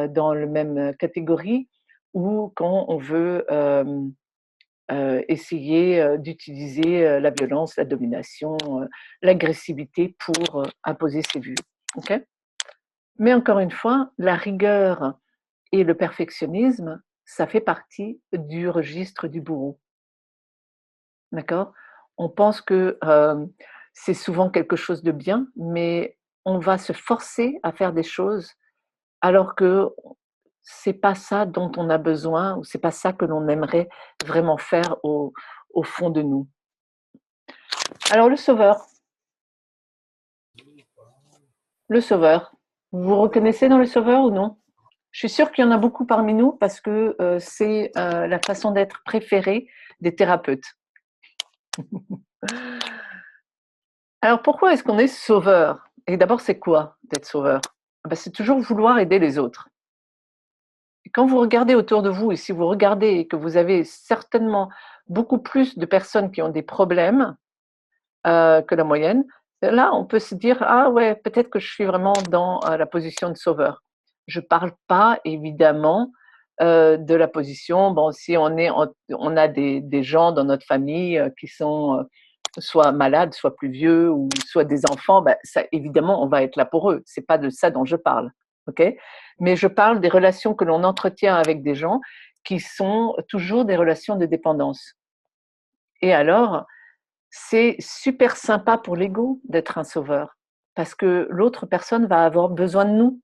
S1: dans la même catégorie, ou quand on veut essayer d'utiliser la violence, la domination, l'agressivité pour imposer ses vues. Okay. Mais encore une fois, la rigueur et le perfectionnisme, ça fait partie du registre du bourreau. D'accord? On pense que c'est souvent quelque chose de bien, mais on va se forcer à faire des choses alors que c'est pas ça dont on a besoin ou c'est pas ça que l'on aimerait vraiment faire au fond de nous. Alors le sauveur. Le sauveur. Vous vous reconnaissez dans le sauveur ou non? Je suis sûre qu'il y en a beaucoup parmi nous parce que c'est la façon d'être préférée des thérapeutes. Alors pourquoi est-ce qu'on est sauveur? Et d'abord, c'est quoi d'être sauveur? Ben, c'est toujours vouloir aider les autres. Et quand vous regardez autour de vous, et si vous regardez et que vous avez certainement beaucoup plus de personnes qui ont des problèmes que la moyenne, là, on peut se dire, ah ouais, peut-être que je suis vraiment dans la position de sauveur. Je ne parle pas, évidemment, de la position, bon, si on a des gens dans notre famille qui sont soit malades, soit plus vieux, ou soit des enfants, ben, ça, évidemment, on va être là pour eux. C'est pas de ça dont je parle, ok? Mais je parle des relations que l'on entretient avec des gens qui sont toujours des relations de dépendance. Et alors, c'est super sympa pour l'ego d'être un sauveur, parce que l'autre personne va avoir besoin de nous.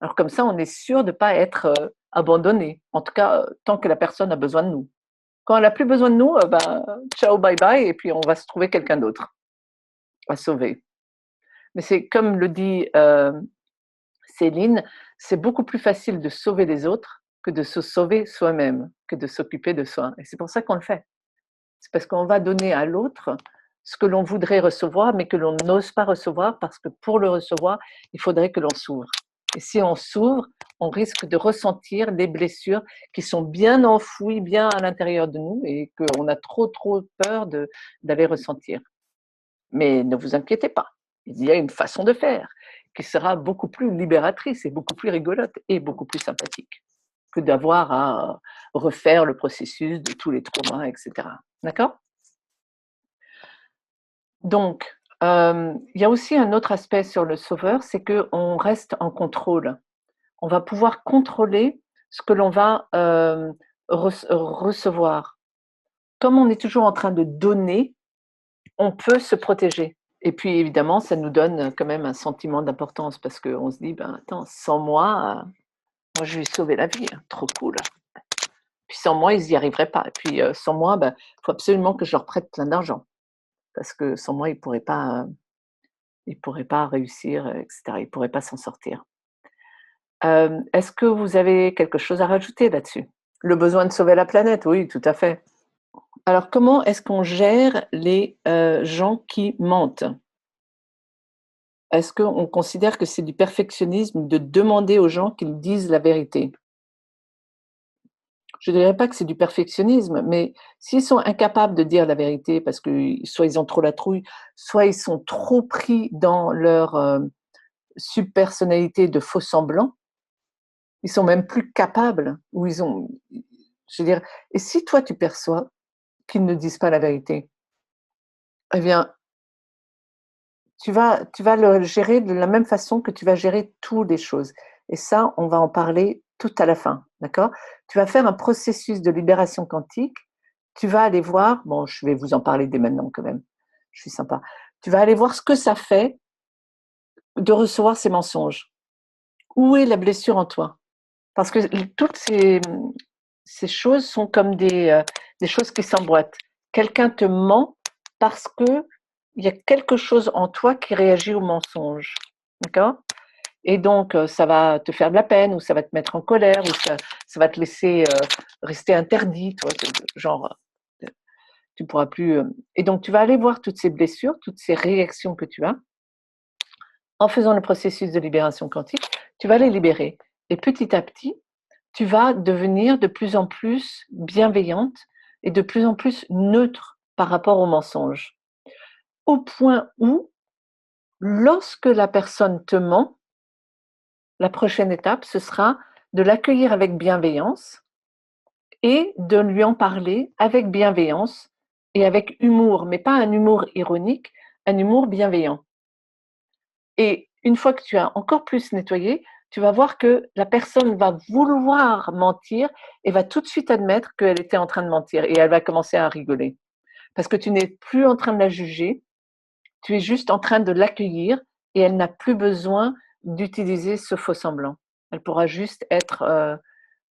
S1: Alors comme ça, on est sûr de ne pas être abandonné, en tout cas, tant que la personne a besoin de nous. Quand elle n'a plus besoin de nous, ciao, bye bye, et puis on va se trouver quelqu'un d'autre à sauver. Mais c'est comme le dit Céline, c'est beaucoup plus facile de sauver les autres que de se sauver soi-même, que de s'occuper de soi. Et c'est pour ça qu'on le fait. C'est parce qu'on va donner à l'autre ce que l'on voudrait recevoir, mais que l'on n'ose pas recevoir, parce que pour le recevoir, il faudrait que l'on s'ouvre. Et si on s'ouvre, on risque de ressentir les blessures qui sont bien enfouies, bien à l'intérieur de nous, et qu'on a trop peur d'aller ressentir. Mais ne vous inquiétez pas, il y a une façon de faire qui sera beaucoup plus libératrice et beaucoup plus rigolote et beaucoup plus sympathique que d'avoir à refaire le processus de tous les traumas, etc. D'accord ? Donc, il y a aussi un autre aspect sur le sauveur, c'est qu'on reste en contrôle. On va pouvoir contrôler ce que l'on va recevoir. Comme on est toujours en train de donner, on peut se protéger. Et puis, évidemment, ça nous donne quand même un sentiment d'importance, parce qu'on se dit, attends, sans moi, moi je lui ai sauvé la vie, hein, trop cool. Puis sans moi, ils n'y arriveraient pas. Et puis sans moi, faut absolument que je leur prête plein d'argent, parce que sans moi, ils pourraient pas réussir, etc. Ils ne pourraient pas s'en sortir. Est-ce que vous avez quelque chose à rajouter là-dessus ? Le besoin de sauver la planète, oui, tout à fait. Alors, comment est-ce qu'on gère les gens qui mentent ? Est-ce qu'on considère que c'est du perfectionnisme de demander aux gens qu'ils disent la vérité ? Je ne dirais pas que c'est du perfectionnisme, mais s'ils sont incapables de dire la vérité parce que soit ils ont trop la trouille, soit ils sont trop pris dans leur subpersonnalité de faux semblants, ils sont même plus capables, ou je veux dire, et si toi tu perçois qu'ils ne disent pas la vérité, eh bien, tu vas le gérer de la même façon que tu vas gérer toutes les choses. Et ça, on va en parler tout à la fin, d'accord ? Tu vas faire un processus de libération quantique. Tu vas aller voir, bon, je vais vous en parler dès maintenant quand même, je suis sympa. Tu vas aller voir ce que ça fait de recevoir ces mensonges. Où est la blessure en toi ? Parce que toutes ces choses sont comme des choses qui s'emboîtent. Quelqu'un te ment parce que il y a quelque chose en toi qui réagit au mensonge. D'accord ? Et donc, ça va te faire de la peine, ou ça va te mettre en colère, ou ça va te laisser rester interdit, toi, genre, tu pourras plus. Et donc, tu vas aller voir toutes ces blessures, toutes ces réactions que tu as. En faisant le processus de libération quantique, tu vas les libérer. Et petit à petit, tu vas devenir de plus en plus bienveillante et de plus en plus neutre par rapport au mensonge. Au point où, lorsque la personne te ment, la prochaine étape, ce sera de l'accueillir avec bienveillance et de lui en parler avec bienveillance et avec humour, mais pas un humour ironique, un humour bienveillant. Et une fois que tu as encore plus nettoyé, tu vas voir que la personne va vouloir mentir et va tout de suite admettre qu'elle était en train de mentir, et elle va commencer à rigoler. Parce que tu n'es plus en train de la juger, tu es juste en train de l'accueillir, et elle n'a plus besoin d'utiliser ce faux semblant. Elle pourra juste être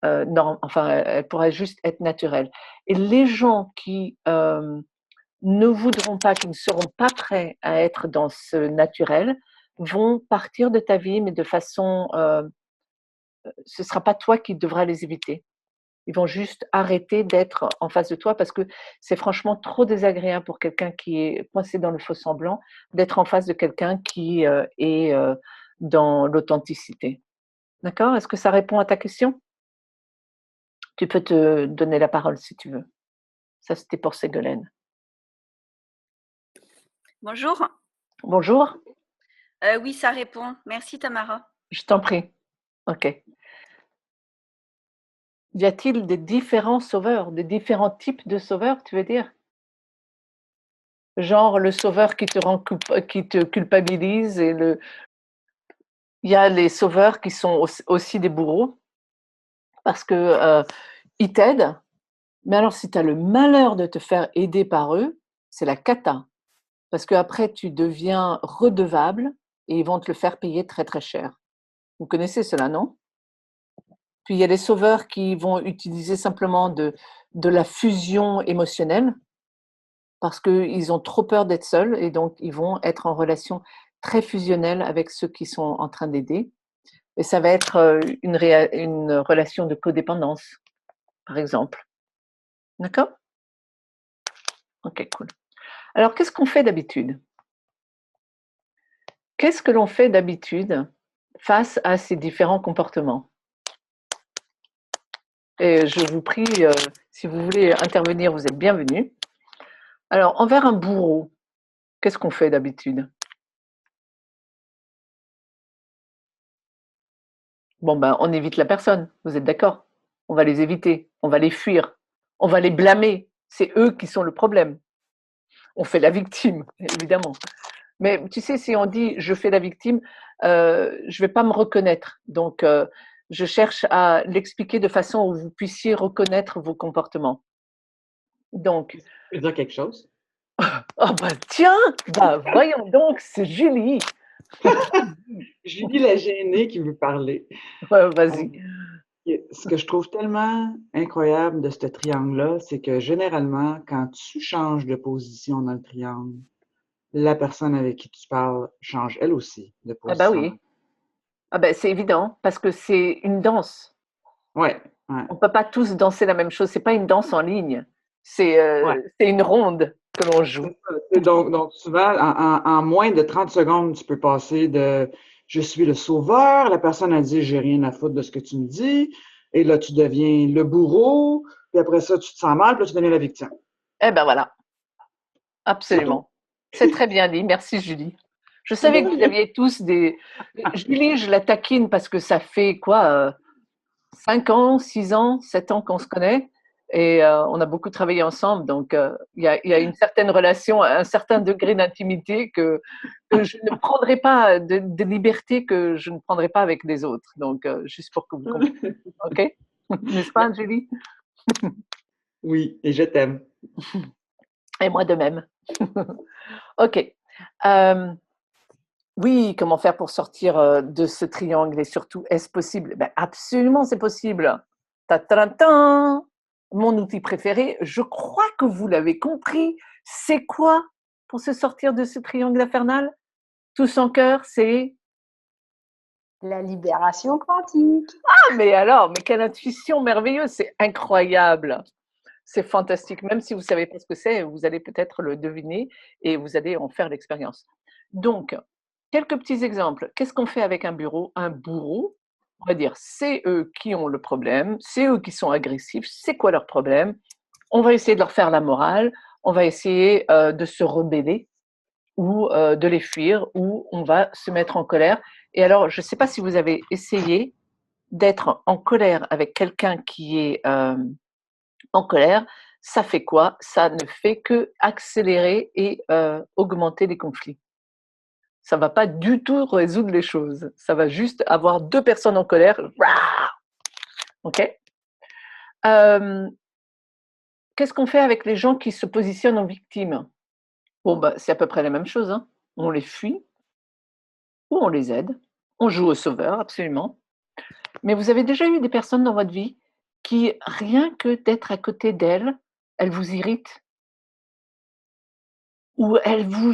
S1: elle pourra juste être naturelle. Et les gens qui ne voudront pas, qui ne seront pas prêts à être dans ce naturel, vont partir de ta vie, mais de façon, ce ne sera pas toi qui devras les éviter. Ils vont juste arrêter d'être en face de toi, parce que c'est franchement trop désagréable pour quelqu'un qui est coincé dans le faux semblant d'être en face de quelqu'un qui est dans l'authenticité. D'accord ? Est-ce que ça répond à ta question ? Tu peux te donner la parole si tu veux. Ça, c'était pour Ségolène.
S6: Bonjour.
S1: Bonjour.
S6: Oui, ça répond. Merci Tamara.
S1: Je t'en prie. Ok. Y a-t-il des différents sauveurs, des différents types de sauveurs, tu veux dire ? Genre le sauveur qui te culpabilise, et il y a les sauveurs qui sont aussi des bourreaux, parce que ils t'aident, mais alors si tu as le malheur de te faire aider par eux, c'est la cata. Parce qu'après, tu deviens redevable et ils vont te le faire payer très, très cher. Vous connaissez cela, non? Puis il y a des sauveurs qui vont utiliser simplement de la fusion émotionnelle parce qu'ils ont trop peur d'être seuls et donc ils vont être en relation très fusionnelle avec ceux qui sont en train d'aider. Et ça va être une relation de codépendance, par exemple. D'accord? Ok, cool. Alors, qu'est-ce qu'on fait d'habitude? Qu'est-ce que l'on fait d'habitude face à ces différents comportements? Et je vous prie, si vous voulez intervenir, vous êtes bienvenus. Alors, envers un bourreau, qu'est-ce qu'on fait d'habitude? Bon, ben, on évite la personne, vous êtes d'accord? On va les éviter, on va les fuir, on va les blâmer. C'est eux qui sont le problème. On fait la victime, évidemment. Mais tu sais, si on dit je fais la victime, je vais pas me reconnaître. Donc, je cherche à l'expliquer de façon où vous puissiez reconnaître vos comportements. Donc,
S2: Je veux dire quelque chose.
S1: oh bah tiens, bah voyons donc, c'est Julie.
S2: Julie la gênée qui veut parler.
S1: Ouais, vas-y.
S2: Ce que je trouve tellement incroyable de ce triangle-là, c'est que généralement, quand tu changes de position dans le triangle, la personne avec qui tu parles change elle aussi de
S1: Ah bah
S2: position.
S1: oui. Ah bah c'est évident parce que c'est une danse.
S2: Ouais, ouais,
S1: On peut pas tous danser la même chose. C'est pas une danse en ligne.
S2: ouais.
S1: C'est une ronde que l'on joue.
S2: C'est ça. Donc, souvent, en moins de 30 secondes, tu peux passer de je suis le sauveur, la personne a dit j'ai rien à foutre de ce que tu me dis, et là, tu deviens le bourreau, puis après ça, tu te sens mal, puis là, tu deviens la victime.
S1: Eh ben voilà,
S2: C'est tout.
S1: absolument. C'est très bien dit. Merci Julie. Je savais que vous aviez tous des. Julie, je la taquine parce que ça fait quoi, 5 ans, 6 ans, 7 ans qu'on se connaît et on a beaucoup travaillé ensemble. Donc, il y a une certaine relation, un certain degré d'intimité que je ne prendrai pas, de liberté que je ne prendrai pas avec les autres. Donc, juste pour que vous compreniez. OK? N'est-ce pas, Julie?
S2: Oui, et je t'aime.
S1: Et moi de même. OK. Euh, oui, comment faire pour sortir de ce triangle et surtout, est-ce possible? Ben, absolument, c'est possible. Ta-ta-ta-ta. Mon outil préféré, je crois que vous l'avez compris. C'est quoi pour se sortir de ce triangle infernal? Tous en cœur, c'est
S7: La libération quantique.
S1: ah, mais alors, mais quelle intuition merveilleuse, c'est incroyable. C'est fantastique. Même si vous ne savez pas ce que c'est, vous allez peut-être le deviner et vous allez en faire l'expérience. Donc, quelques petits exemples. Qu'est-ce qu'on fait avec un bureau? Un bourreau, on va dire, c'est eux qui ont le problème, c'est eux qui sont agressifs, c'est quoi leur problème? On va essayer de leur faire la morale, on va essayer de se rebeller ou de les fuir, ou on va se mettre en colère. Et alors, je ne sais pas si vous avez essayé d'être en colère avec quelqu'un qui est en colère, ça fait quoi? Ça ne fait que accélérer et augmenter les conflits. Ça va pas du tout résoudre les choses. Ça va juste avoir deux personnes en colère. OK? Qu'est-ce qu'on fait avec les gens qui se positionnent en victime? Bon, bah, c'est à peu près la même chose, hein. On les fuit ou on les aide. On joue au sauveur, absolument. Mais vous avez déjà eu des personnes dans votre vie qui, rien que d'être à côté d'elles, elles vous irritent ou elles vous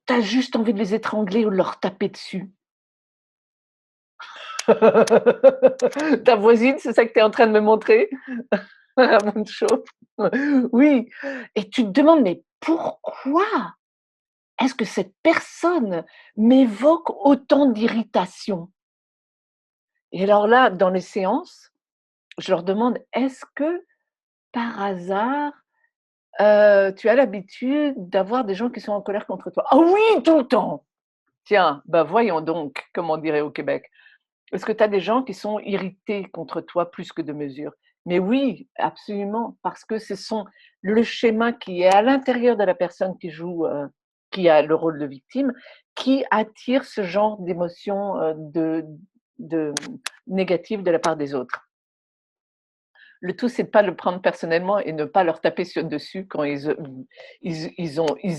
S1: tu juste envie de les étrangler ou de leur taper dessus. Ta voisine, c'est ça que tu es en train de me montrer? À mon show. Oui, et tu te demandes: «Mais pourquoi est-ce que cette personne m'évoque autant d'irritation?» Et alors là, dans les séances, je leur demande: «Est-ce que, par hasard, tu as l'habitude d'avoir des gens qui sont en colère contre toi?» «Ah oui, tout le temps!» «Tiens, bah, voyons donc», comme on dirait au Québec. «Est-ce que tu as des gens qui sont irrités contre toi plus que de mesure?» Mais oui, absolument, parce que ce sont le schéma qui est à l'intérieur de la personne qui joue, qui a le rôle de victime, qui attire ce genre d'émotions, de négatives de la part des autres. Le tout, c'est de ne pas le prendre personnellement et ne pas leur taper dessus quand ils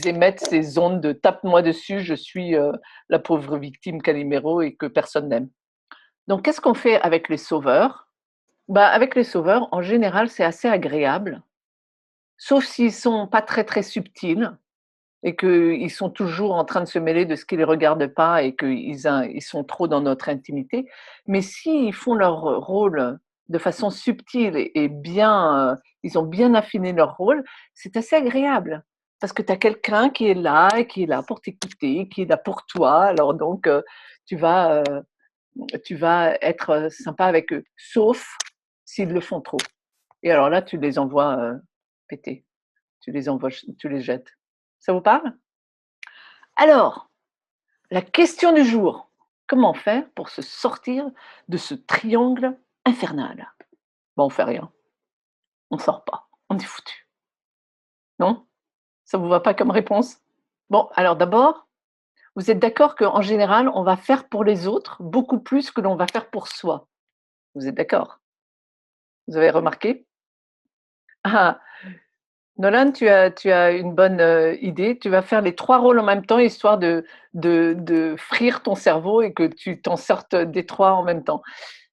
S1: émettent ces ondes de tape-moi dessus, je suis la pauvre victime Calimero et que personne n'aime. Donc, qu'est-ce qu'on fait avec les sauveurs? Avec les sauveurs, en général, c'est assez agréable, sauf s'ils ne sont pas très, très subtils et qu'ils sont toujours en train de se mêler de ce qui ne les regarde pas et qu'ils sont trop dans notre intimité. Mais s'ils font leur rôle de façon subtile et bien, ils ont bien affiné leur rôle, c'est assez agréable. Parce que tu as quelqu'un qui est là et qui est là pour t'écouter, qui est là pour toi. Alors donc, tu vas être sympa avec eux, sauf s'ils le font trop. Et alors là, tu les envoies péter. Tu les jettes. Ça vous parle? Alors, la question du jour. Comment faire pour se sortir de ce triangle infernal? On fait rien. On sort pas. On est foutu. Non? Ça vous va pas comme réponse? Bon, alors d'abord, vous êtes d'accord qu'en général, on va faire pour les autres beaucoup plus que l'on va faire pour soi. Vous êtes d'accord? Vous avez remarqué? Ah, Nolan, tu as une bonne idée. Tu vas faire les 3 rôles en même temps, histoire de frire ton cerveau et que tu t'en sortes des 3 en même temps.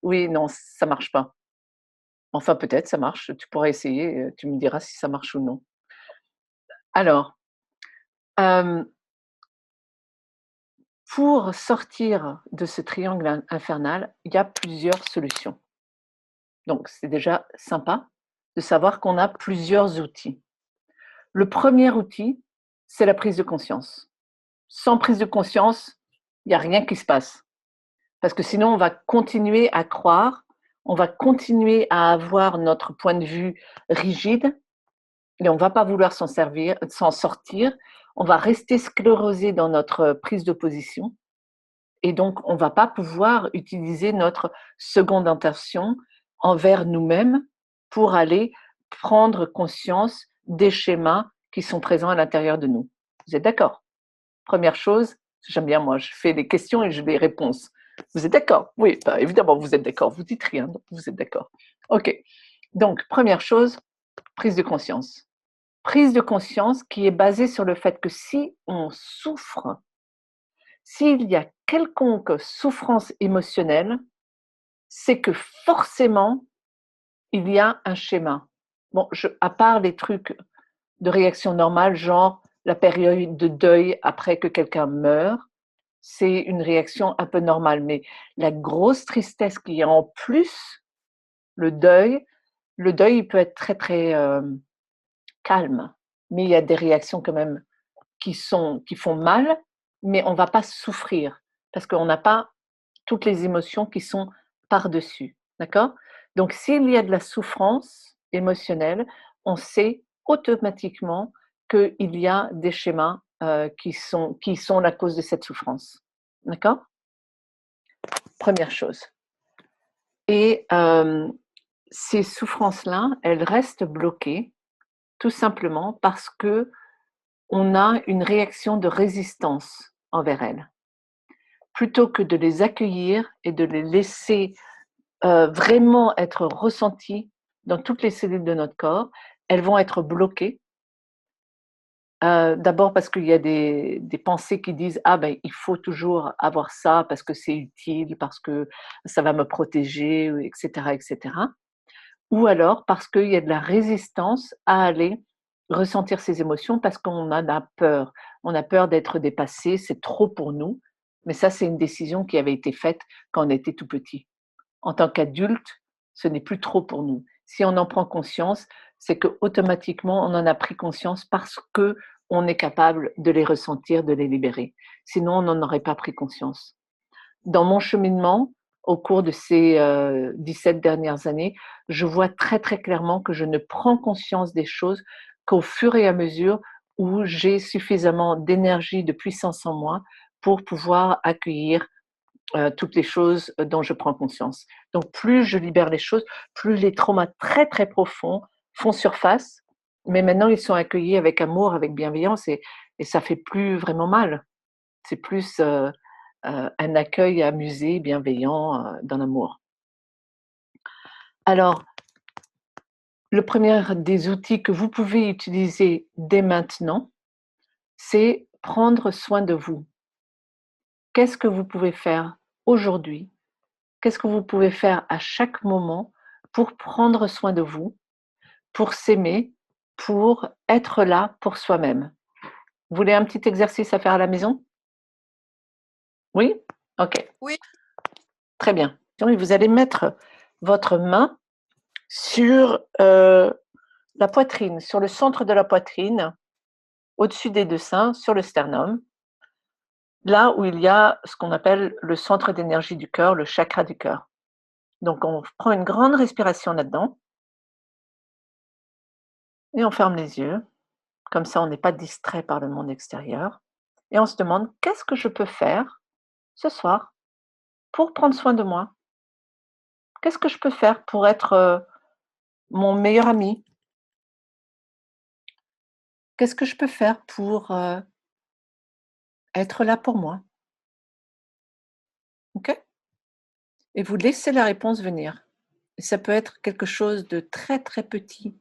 S1: Oui, non, ça marche pas. Enfin, peut-être, ça marche. Tu pourras essayer. Tu me diras si ça marche ou non. Alors, pour sortir de ce triangle infernal, il y a plusieurs solutions. Donc, c'est déjà sympa de savoir qu'on a plusieurs outils. Le premier outil, c'est la prise de conscience. Sans prise de conscience, il n'y a rien qui se passe. Parce que sinon, on va continuer à croire, on va continuer à avoir notre point de vue rigide et on ne va pas vouloir s'en sortir. On va rester sclérosé dans notre prise de position et donc on ne va pas pouvoir utiliser notre seconde intention envers nous-mêmes pour aller prendre conscience des schémas qui sont présents à l'intérieur de nous. Vous êtes d'accord? Première chose, j'aime bien moi, je fais des questions et j'ai des réponses. Vous êtes d'accord? Oui, évidemment, vous êtes d'accord. Vous dites rien, donc vous êtes d'accord. OK. Donc, première chose, prise de conscience. Prise de conscience qui est basée sur le fait que si on souffre, s'il y a quelconque souffrance émotionnelle, c'est que forcément, il y a un schéma. Bon, à part les trucs de réaction normale, genre la période de deuil après que quelqu'un meurt, c'est une réaction un peu normale. Mais la grosse tristesse qu'il y a en plus, le deuil, il peut être très, très calme. Mais il y a des réactions quand même qui font mal, mais on ne va pas souffrir parce qu'on n'a pas toutes les émotions qui sont par-dessus. D'accord? Donc, s'il y a de la souffrance émotionnelle, on sait automatiquement qu'il y a des schémas qui sont la cause de cette souffrance. D'accord? Première chose. Et ces souffrances-là, elles restent bloquées tout simplement parce que on a une réaction de résistance envers elles. Plutôt que de les accueillir et de les laisser vraiment être ressenties dans toutes les cellules de notre corps, elles vont être bloquées. D'abord parce qu'il y a des pensées qui disent « Ah ben, il faut toujours avoir ça parce que c'est utile, parce que ça va me protéger, etc. etc. » Ou alors parce qu'il y a de la résistance à aller ressentir ces émotions parce qu'on en a peur. On a peur d'être dépassé, c'est trop pour nous. Mais ça, c'est une décision qui avait été faite quand on était tout petit. En tant qu'adulte, ce n'est plus trop pour nous. Si on en prend conscience, c'est qu'automatiquement, on en a pris conscience parce qu'on est capable de les ressentir, de les libérer. Sinon, on n'en aurait pas pris conscience. Dans mon cheminement, au cours de ces 17 dernières années, je vois très très clairement que je ne prends conscience des choses qu'au fur et à mesure où j'ai suffisamment d'énergie, de puissance en moi pour pouvoir accueillir toutes les choses dont je prends conscience. Donc plus je libère les choses, plus les traumas très très profonds font surface, mais maintenant ils sont accueillis avec amour, avec bienveillance et ça fait plus vraiment mal. C'est plus un accueil amusé, bienveillant, dans l'amour. Alors, le premier des outils que vous pouvez utiliser dès maintenant, c'est prendre soin de vous. Qu'est-ce que vous pouvez faire aujourd'hui? Qu'est-ce que vous pouvez faire à chaque moment pour prendre soin de vous, pour s'aimer, pour être là pour soi-même? Vous voulez un petit exercice à faire à la maison? Oui? Ok,
S6: Oui.
S1: très bien. Et vous allez mettre votre main sur la poitrine, sur le centre de la poitrine, au-dessus des deux seins, sur le sternum, là où il y a ce qu'on appelle le centre d'énergie du cœur, le chakra du cœur. Donc on prend une grande respiration là-dedans et on ferme les yeux. Comme ça, on n'est pas distrait par le monde extérieur. Et on se demande, qu'est-ce que je peux faire ce soir pour prendre soin de moi? Qu'est-ce que je peux faire pour être mon meilleur ami? Qu'est-ce que je peux faire pour être là pour moi? OK? Et vous laissez la réponse venir. Et ça peut être quelque chose de très, très petit,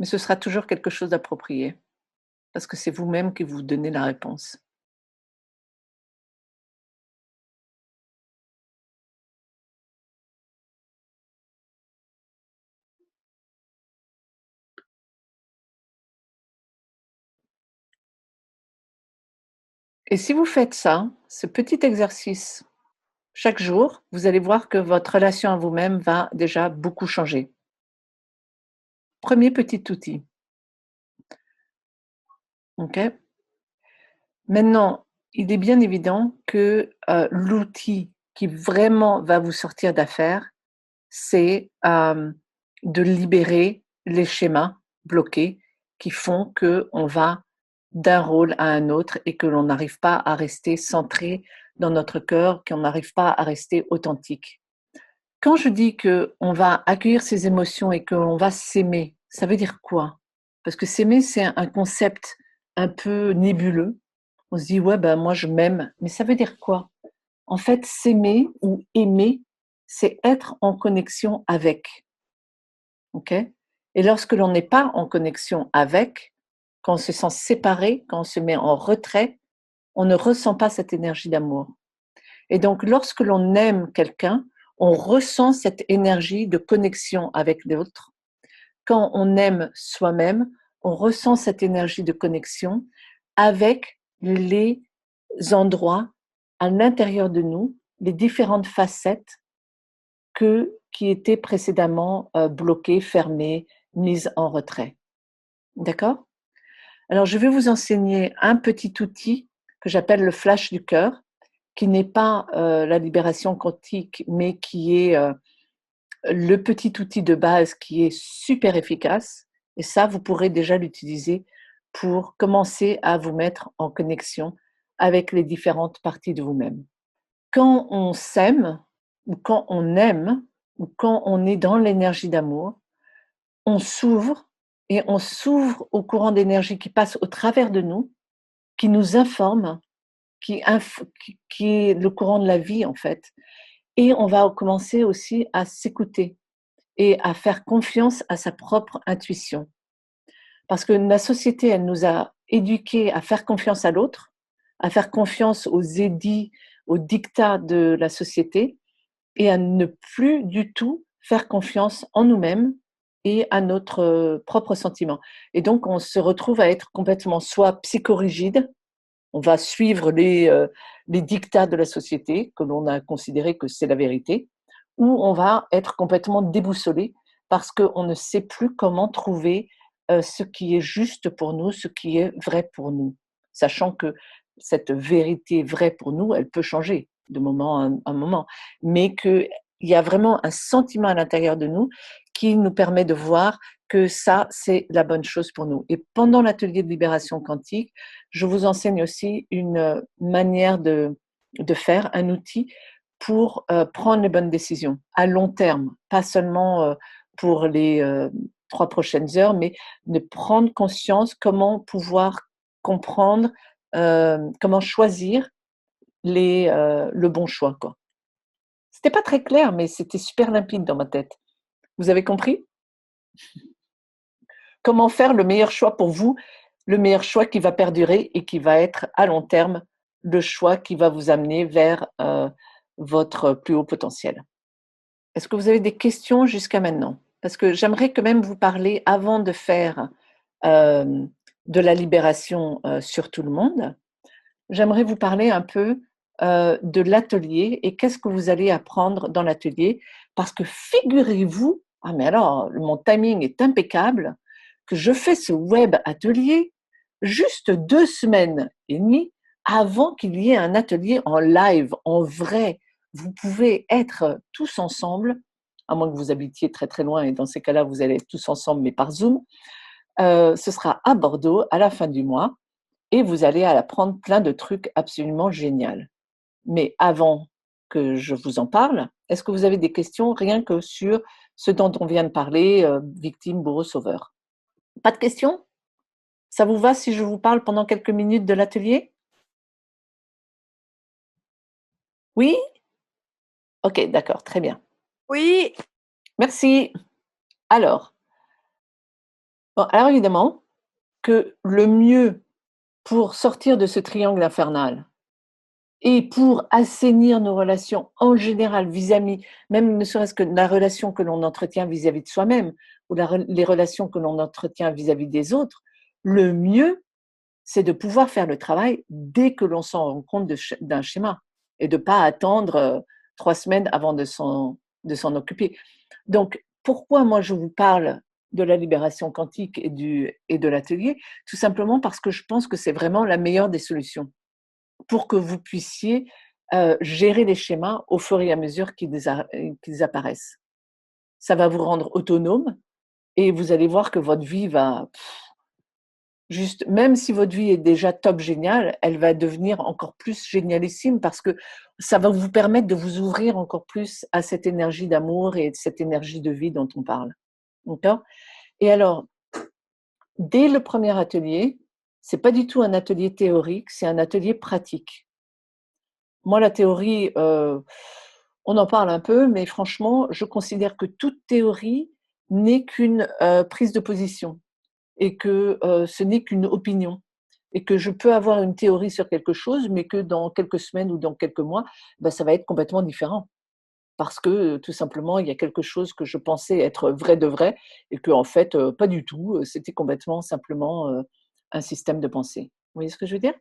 S1: mais ce sera toujours quelque chose d'approprié, parce que c'est vous-même qui vous donnez la réponse. Et si vous faites ça, ce petit exercice, chaque jour, vous allez voir que votre relation à vous-même va déjà beaucoup changer. Premier petit outil. OK? Maintenant, il est bien évident que, l'outil qui vraiment va vous sortir d'affaire, c'est, de libérer les schémas bloqués qui font qu'on va d'un rôle à un autre et que l'on n'arrive pas à rester centré dans notre cœur, qu'on n'arrive pas à rester authentique. Quand je dis qu'on va accueillir ses émotions et qu'on va s'aimer, ça veut dire quoi? Parce que s'aimer, c'est un concept un peu nébuleux. On se dit: «Ouais, ben, moi, je m'aime», mais ça veut dire quoi? En fait, s'aimer ou aimer, c'est être en connexion avec, OK? Et lorsque l'on n'est pas en connexion avec, quand on se sent séparé, quand on se met en retrait, on ne ressent pas cette énergie d'amour. Et donc, lorsque l'on aime quelqu'un, on ressent cette énergie de connexion avec l'autre. Quand on aime soi-même, on ressent cette énergie de connexion avec les endroits à l'intérieur de nous, les différentes facettes qui étaient précédemment bloquées, fermées, mises en retrait. D'accord? Alors, je vais vous enseigner un petit outil que j'appelle le flash du cœur, qui n'est pas la libération quantique, mais qui est le petit outil de base qui est super efficace. Et ça, vous pourrez déjà l'utiliser pour commencer à vous mettre en connexion avec les différentes parties de vous-même. Quand on s'aime, ou quand on aime, ou quand on est dans l'énergie d'amour, on s'ouvre et on s'ouvre au courant d'énergie qui passe au travers de nous, qui nous informe, qui est le courant de la vie en fait. Et on va commencer aussi à s'écouter et à faire confiance à sa propre intuition. Parce que la société, elle nous a éduqués à faire confiance à l'autre, à faire confiance aux édits, aux dictats de la société et à ne plus du tout faire confiance en nous-mêmes et à notre propre sentiment. Et donc, on se retrouve à être complètement soit psychorigide, on va suivre les dictats de la société, que l'on a considéré que c'est la vérité, ou on va être complètement déboussolé parce qu'on ne sait plus comment trouver ce qui est juste pour nous, ce qui est vrai pour nous. Sachant que cette vérité vraie pour nous, elle peut changer de moment à un moment, mais qu'il y a vraiment un sentiment à l'intérieur de nous qui nous permet de voir que ça, c'est la bonne chose pour nous. Et pendant l'atelier de libération quantique, je vous enseigne aussi une manière de faire, un outil pour prendre les bonnes décisions à long terme, pas seulement pour les 3 prochaines heures, mais de prendre conscience comment pouvoir comprendre, comment choisir le bon choix, quoi. C'était pas très clair, mais c'était super limpide dans ma tête. Vous avez compris? Comment faire le meilleur choix pour vous, le meilleur choix qui va perdurer et qui va être à long terme le choix qui va vous amener vers votre plus haut potentiel. Est-ce que vous avez des questions jusqu'à maintenant? Parce que j'aimerais quand même vous parler avant de faire de la libération sur tout le monde. J'aimerais vous parler un peu de l'atelier et qu'est-ce que vous allez apprendre dans l'atelier. Parce que figurez-vous, ah mais alors, mon timing est impeccable, que je fais ce web atelier juste 2 semaines et demie avant qu'il y ait un atelier en live, en vrai. Vous pouvez être tous ensemble, à moins que vous habitiez très très loin et dans ces cas-là, vous allez être tous ensemble, mais par Zoom. Ce sera à Bordeaux à la fin du mois et vous allez apprendre plein de trucs absolument géniaux. Mais avant que je vous en parle, est-ce que vous avez des questions rien que sur ce dont on vient de parler, victime, bourreau, sauveur? Pas de questions? Ça vous va si je vous parle pendant quelques minutes de l'atelier? Oui? Ok, d'accord, très bien.
S6: Oui.
S1: Merci. Alors, alors évidemment que le mieux pour sortir de ce triangle infernal et pour assainir nos relations en général vis-à-vis, même ne serait-ce que la relation que l'on entretient vis-à-vis de soi-même ou les relations que l'on entretient vis-à-vis des autres, le mieux, c'est de pouvoir faire le travail dès que l'on s'en rend compte d'un schéma et de ne pas attendre 3 semaines avant de s'en occuper. Donc, pourquoi moi je vous parle de la libération quantique et de l'atelier? Tout simplement parce que je pense que c'est vraiment la meilleure des solutions pour que vous puissiez gérer les schémas au fur et à mesure qu'ils apparaissent. Ça va vous rendre autonome et vous allez voir que votre vie va juste, même si votre vie est déjà top géniale, elle va devenir encore plus génialissime parce que ça va vous permettre de vous ouvrir encore plus à cette énergie d'amour et cette énergie de vie dont on parle. D'accord? Et alors, dès le premier atelier, c'est pas du tout un atelier théorique, c'est un atelier pratique. Moi, la théorie, on en parle un peu, mais franchement, je considère que toute théorie n'est qu'une prise de position et que ce n'est qu'une opinion et que je peux avoir une théorie sur quelque chose, mais que dans quelques semaines ou dans quelques mois, ben, ça va être complètement différent. Parce que tout simplement, il y a quelque chose que je pensais être vrai de vrai et que en fait, pas du tout. C'était complètement simplement un système de pensée. Vous voyez ce que je veux dire?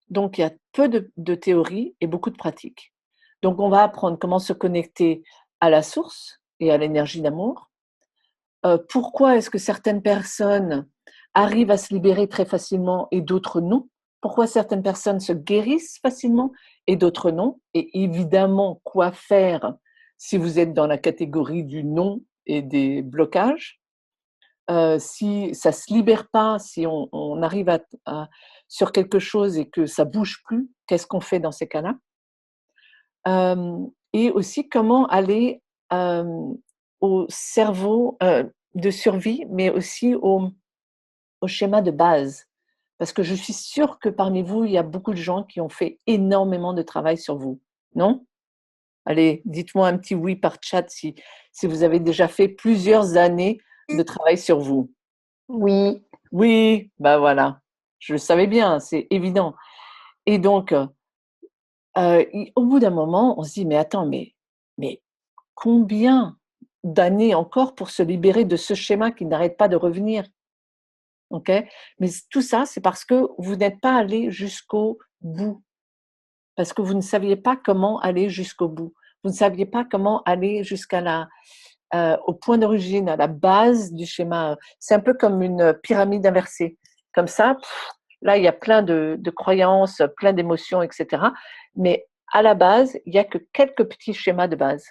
S1: Donc, il y a peu de théorie et beaucoup de pratique. Donc, on va apprendre comment se connecter à la source et à l'énergie d'amour. Pourquoi est-ce que certaines personnes arrivent à se libérer très facilement et d'autres non? Pourquoi certaines personnes se guérissent facilement et d'autres non? Et évidemment, quoi faire si vous êtes dans la catégorie du non et des blocages? Si ça se libère pas, si on arrive sur quelque chose et que ça bouge plus, qu'est-ce qu'on fait dans ces cas-là? Et aussi comment aller au cerveau de survie, mais aussi au schéma de base. Parce que je suis sûre que parmi vous, il y a beaucoup de gens qui ont fait énormément de travail sur vous, non? Allez, dites-moi un petit oui par chat si vous avez déjà fait plusieurs années de travail sur vous.
S7: Oui.
S1: Oui, bah voilà, je le savais bien, c'est évident. Et donc, au bout d'un moment, on se dit: «Mais attends, mais combien d'années encore pour se libérer de ce schéma qui n'arrête pas de revenir?» OK? Mais tout ça, c'est parce que vous n'êtes pas allé jusqu'au bout, parce que vous ne saviez pas comment aller jusqu'au bout. Vous ne saviez pas comment aller au point d'origine, à la base du schéma. C'est un peu comme une pyramide inversée. Comme ça, là, il y a plein de croyances, plein d'émotions, etc. Mais à la base, il n'y a que quelques petits schémas de base.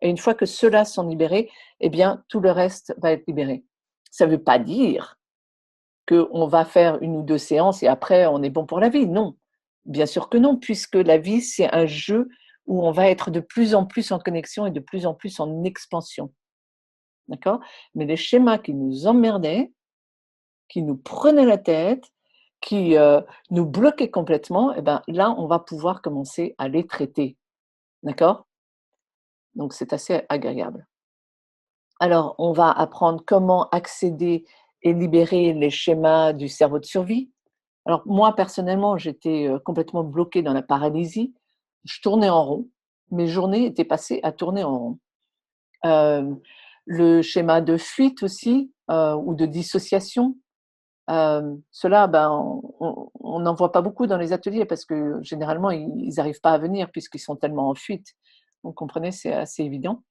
S1: Et une fois que ceux-là sont libérés, eh bien, tout le reste va être libéré. Ça ne veut pas dire qu'on va faire 1 ou 2 séances et après, on est bon pour la vie. Non, bien sûr que non, puisque la vie, c'est un jeu où on va être de plus en plus en connexion et de plus en plus en expansion. D'accord? Mais les schémas qui nous emmerdaient, qui nous prenaient la tête, qui nous bloquaient complètement, eh ben, là, on va pouvoir commencer à les traiter. D'accord? Donc, c'est assez agréable. Alors, on va apprendre comment accéder et libérer les schémas du cerveau de survie. Alors, moi, personnellement, j'étais complètement bloquée dans la paralysie. Je tournais en rond. Mes journées étaient passées à tourner en rond. Le schéma de fuite aussi, ou de dissociation. Cela, ben, on n'en voit pas beaucoup dans les ateliers parce que généralement, ils n'arrivent pas à venir puisqu'ils sont tellement en fuite. Vous comprenez, c'est assez évident.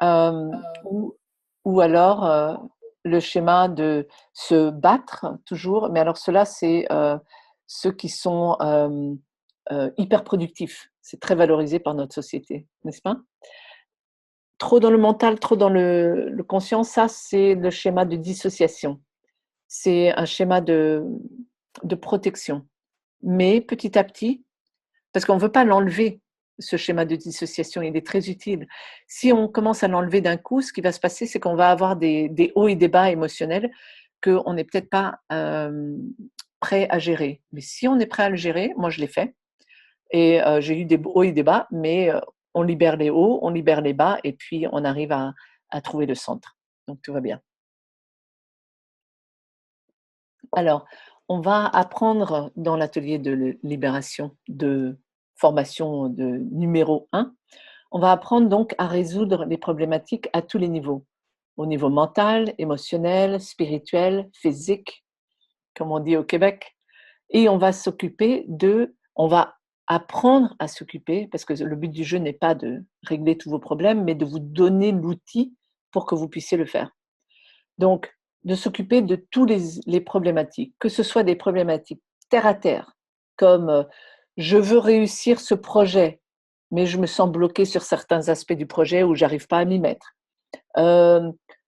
S1: Euh, ou, ou alors le schéma de se battre toujours, mais alors cela, c'est ceux qui sont hyper productifs. C'est très valorisé par notre société, n'est-ce pas? Trop dans le mental, trop dans le conscient, ça, c'est le schéma de dissociation. C'est un schéma de protection. Mais petit à petit, parce qu'on ne veut pas l'enlever, ce schéma de dissociation, il est très utile. Si on commence à l'enlever d'un coup, ce qui va se passer, c'est qu'on va avoir des hauts et des bas émotionnels qu'on n'est peut-être pas prêt à gérer. Mais si on est prêt à le gérer, moi je l'ai fait, et j'ai eu des hauts et des bas, mais on libère les hauts, on libère les bas, et puis on arrive à trouver le centre. Donc tout va bien. Alors, on va apprendre dans l'atelier de libération de formation de numéro 1, on va apprendre donc à résoudre les problématiques à tous les niveaux, au niveau mental, émotionnel, spirituel, physique, comme on dit au Québec, et on va apprendre à s'occuper, parce que le but du jeu n'est pas de régler tous vos problèmes, mais de vous donner l'outil pour que vous puissiez le faire. Donc, de s'occuper de tous les problématiques, que ce soit des problématiques terre à terre, comme je veux réussir ce projet, mais je me sens bloquée sur certains aspects du projet où j'arrive pas à m'y mettre.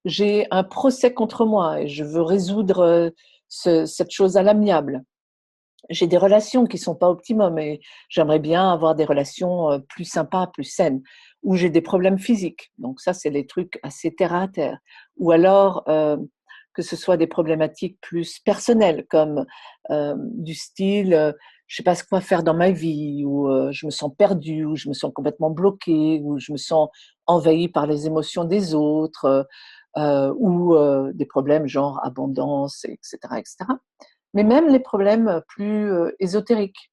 S1: J'ai un procès contre moi et je veux résoudre cette chose à l'amiable. J'ai des relations qui sont pas optimum et j'aimerais bien avoir des relations plus sympas, plus saines. Ou j'ai des problèmes physiques. Donc ça, c'est des trucs assez terre à terre. Ou alors que ce soit des problématiques plus personnelles, comme du style, je sais pas quoi faire dans ma vie, ou je me sens perdue, ou je me sens complètement bloquée, ou je me sens envahie par les émotions des autres, ou des problèmes genre abondance, etc., etc. Mais même les problèmes plus ésotériques,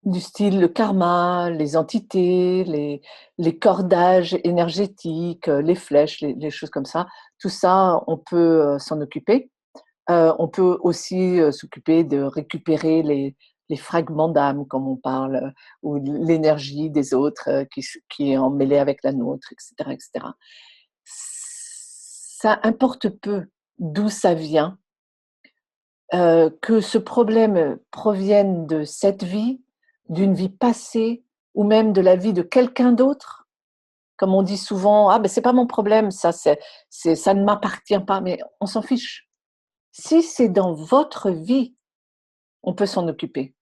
S1: du style le karma, les entités, les cordages énergétiques, les flèches, les choses comme ça, tout ça, on peut s'en occuper. On peut aussi s'occuper de récupérer les fragments d'âme, comme on parle, ou l'énergie des autres qui est emmêlée avec la nôtre, etc., etc. Ça importe peu d'où ça vient, que ce problème provienne de cette vie, d'une vie passée, ou même de la vie de quelqu'un d'autre. Comme on dit souvent, ah ben c'est pas mon problème, ça ne m'appartient pas, mais on s'en fiche. Si c'est dans votre vie, on peut s'en occuper.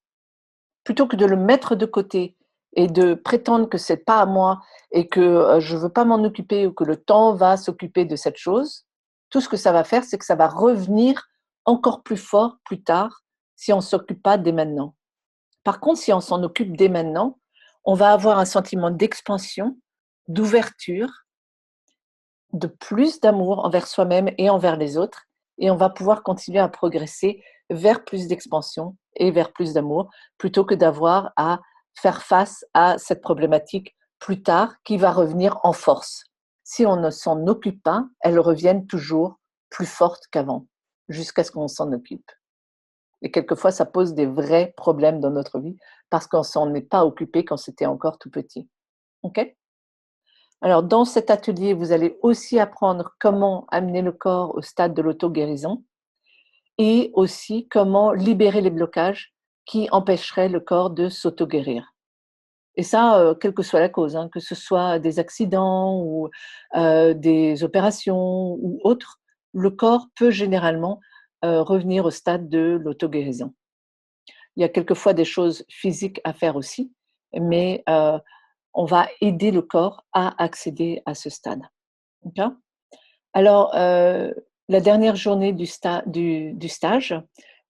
S1: Plutôt que de le mettre de côté et de prétendre que c'est pas à moi et que je veux pas m'en occuper ou que le temps va s'occuper de cette chose, tout ce que ça va faire, c'est que ça va revenir encore plus fort plus tard si on ne s'occupe pas dès maintenant. Par contre, si on s'en occupe dès maintenant, on va avoir un sentiment d'expansion, d'ouverture, de plus d'amour envers soi-même et envers les autres, et on va pouvoir continuer à progresser vers plus d'expansion et vers plus d'amour, plutôt que d'avoir à faire face à cette problématique plus tard qui va revenir en force. Si on ne s'en occupe pas, elles reviennent toujours plus fortes qu'avant, jusqu'à ce qu'on s'en occupe. Et quelquefois, ça pose des vrais problèmes dans notre vie parce qu'on ne s'en est pas occupé quand c'était encore tout petit. OK? Alors, dans cet atelier, vous allez aussi apprendre comment amener le corps au stade de l'auto-guérison et aussi comment libérer les blocages qui empêcheraient le corps de s'auto-guérir. Et ça, quelle que soit la cause, hein, que ce soit des accidents ou des opérations ou autres, le corps peut généralement revenir au stade de l'auto-guérison. Il y a quelquefois des choses physiques à faire aussi, mais on va aider le corps à accéder à ce stade. Okay? Alors, la dernière journée du stage,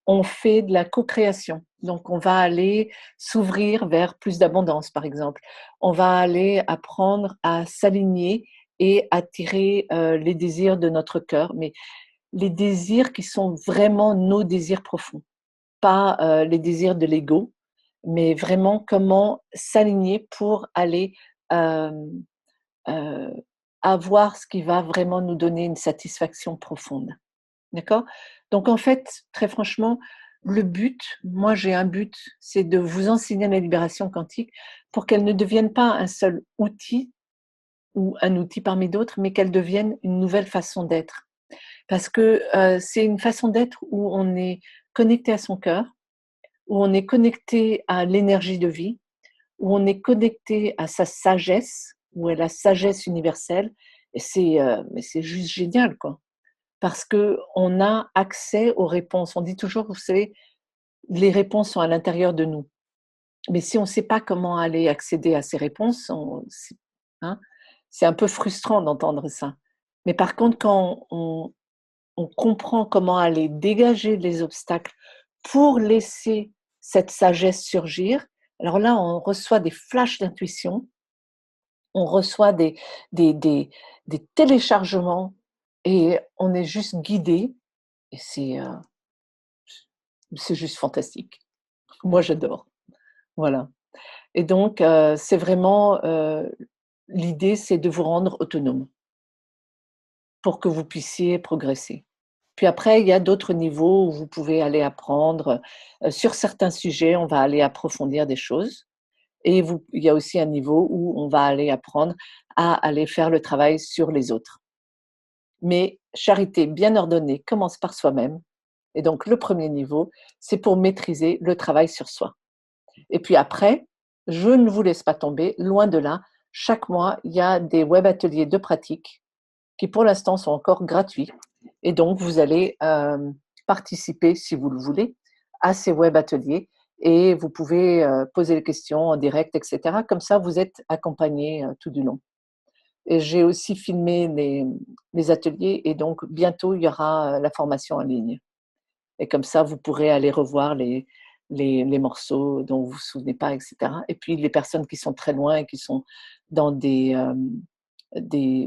S1: on fait de la co-création. Donc, on va aller s'ouvrir vers plus d'abondance, par exemple. On va aller apprendre à s'aligner et attirer les désirs de notre cœur, mais les désirs qui sont vraiment nos désirs profonds, pas les désirs de l'ego, mais vraiment comment s'aligner pour aller euh, euh, avoir ce qui va vraiment nous donner une satisfaction profonde. D'accord? Donc en fait, très franchement, le but, moi j'ai un but, c'est de vous enseigner la libération quantique pour qu'elle ne devienne pas un seul outil ou un outil parmi d'autres, mais qu'elle devienne une nouvelle façon d'être. Parce que c'est une façon d'être où on est connecté à son cœur, où on est connecté à l'énergie de vie, où on est connecté à sa sagesse, ou à la sagesse universelle. Et mais c'est juste génial, quoi. Parce qu'on a accès aux réponses. On dit toujours, vous savez, les réponses sont à l'intérieur de nous. Mais si on ne sait pas comment aller accéder à ces réponses, hein, c'est un peu frustrant d'entendre ça. Mais par contre, quand on comprend comment aller dégager les obstacles pour laisser cette sagesse surgir, alors là, on reçoit des flashs d'intuition, on reçoit des téléchargements et on est juste guidé. Et c'est juste fantastique. Moi, j'adore. Voilà. Et donc, c'est vraiment l'idée, c'est de vous rendre autonome pour que vous puissiez progresser. Puis après, il y a d'autres niveaux où vous pouvez aller apprendre. Sur certains sujets, on va aller approfondir des choses. Et il y a aussi un niveau où on va aller apprendre à aller faire le travail sur les autres. Mais charité bien ordonnée commence par soi-même. Et donc, le premier niveau, c'est pour maîtriser le travail sur soi. Et puis après, je ne vous laisse pas tomber, loin de là. Chaque mois, il y a des web ateliers de pratique qui, pour l'instant, sont encore gratuits. Et donc, vous allez participer, si vous le voulez, à ces web ateliers et vous pouvez poser les questions en direct, etc. Comme ça, vous êtes accompagné tout du long. Et j'ai aussi filmé les ateliers et donc bientôt, il y aura la formation en ligne. Et comme ça, vous pourrez aller revoir les morceaux dont vous ne vous souvenez pas, etc. Et puis, les personnes qui sont très loin et qui sont dans des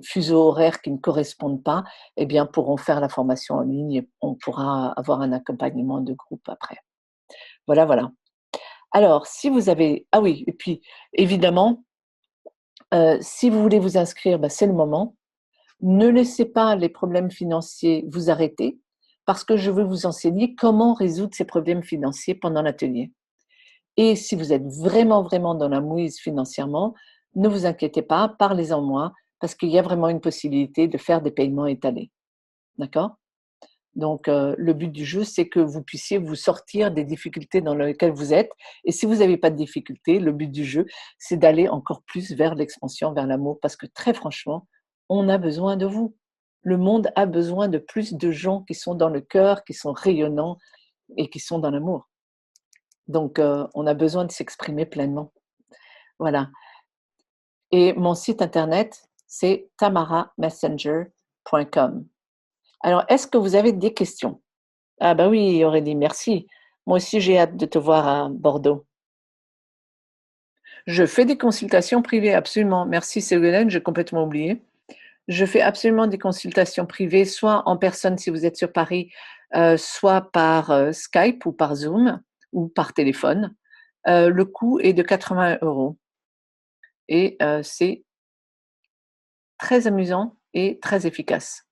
S1: fuseaux horaires qui ne correspondent pas, eh bien, pourront faire la formation en ligne et on pourra avoir un accompagnement de groupe après. Voilà, voilà. Alors, si vous avez… Ah oui, et puis, évidemment, si vous voulez vous inscrire, c'est le moment. Ne laissez pas les problèmes financiers vous arrêter parce que je veux vous enseigner comment résoudre ces problèmes financiers pendant l'atelier. Et si vous êtes vraiment, vraiment dans la mouise financièrement, ne vous inquiétez pas, parlez-en moi parce qu'il y a vraiment une possibilité de faire des paiements étalés. D'accord ? Donc, le but du jeu, c'est que vous puissiez vous sortir des difficultés dans lesquelles vous êtes. Et si vous n'avez pas de difficultés, le but du jeu, c'est d'aller encore plus vers l'expansion, vers l'amour, parce que très franchement, on a besoin de vous. Le monde a besoin de plus de gens qui sont dans le cœur, qui sont rayonnants et qui sont dans l'amour. Donc, on a besoin de s'exprimer pleinement. Voilà. Et mon site internet, c'est tamaramessenger.com. Alors, est-ce que vous avez des questions? Ah bah oui, Aurélie, merci. Moi aussi, j'ai hâte de te voir à Bordeaux. Je fais des consultations privées, absolument. Merci Ségolène, j'ai complètement oublié. Je fais absolument des consultations privées, soit en personne si vous êtes sur Paris, soit par Skype ou par Zoom ou par téléphone. Le coût est de 80 € et c'est très amusant et très efficace.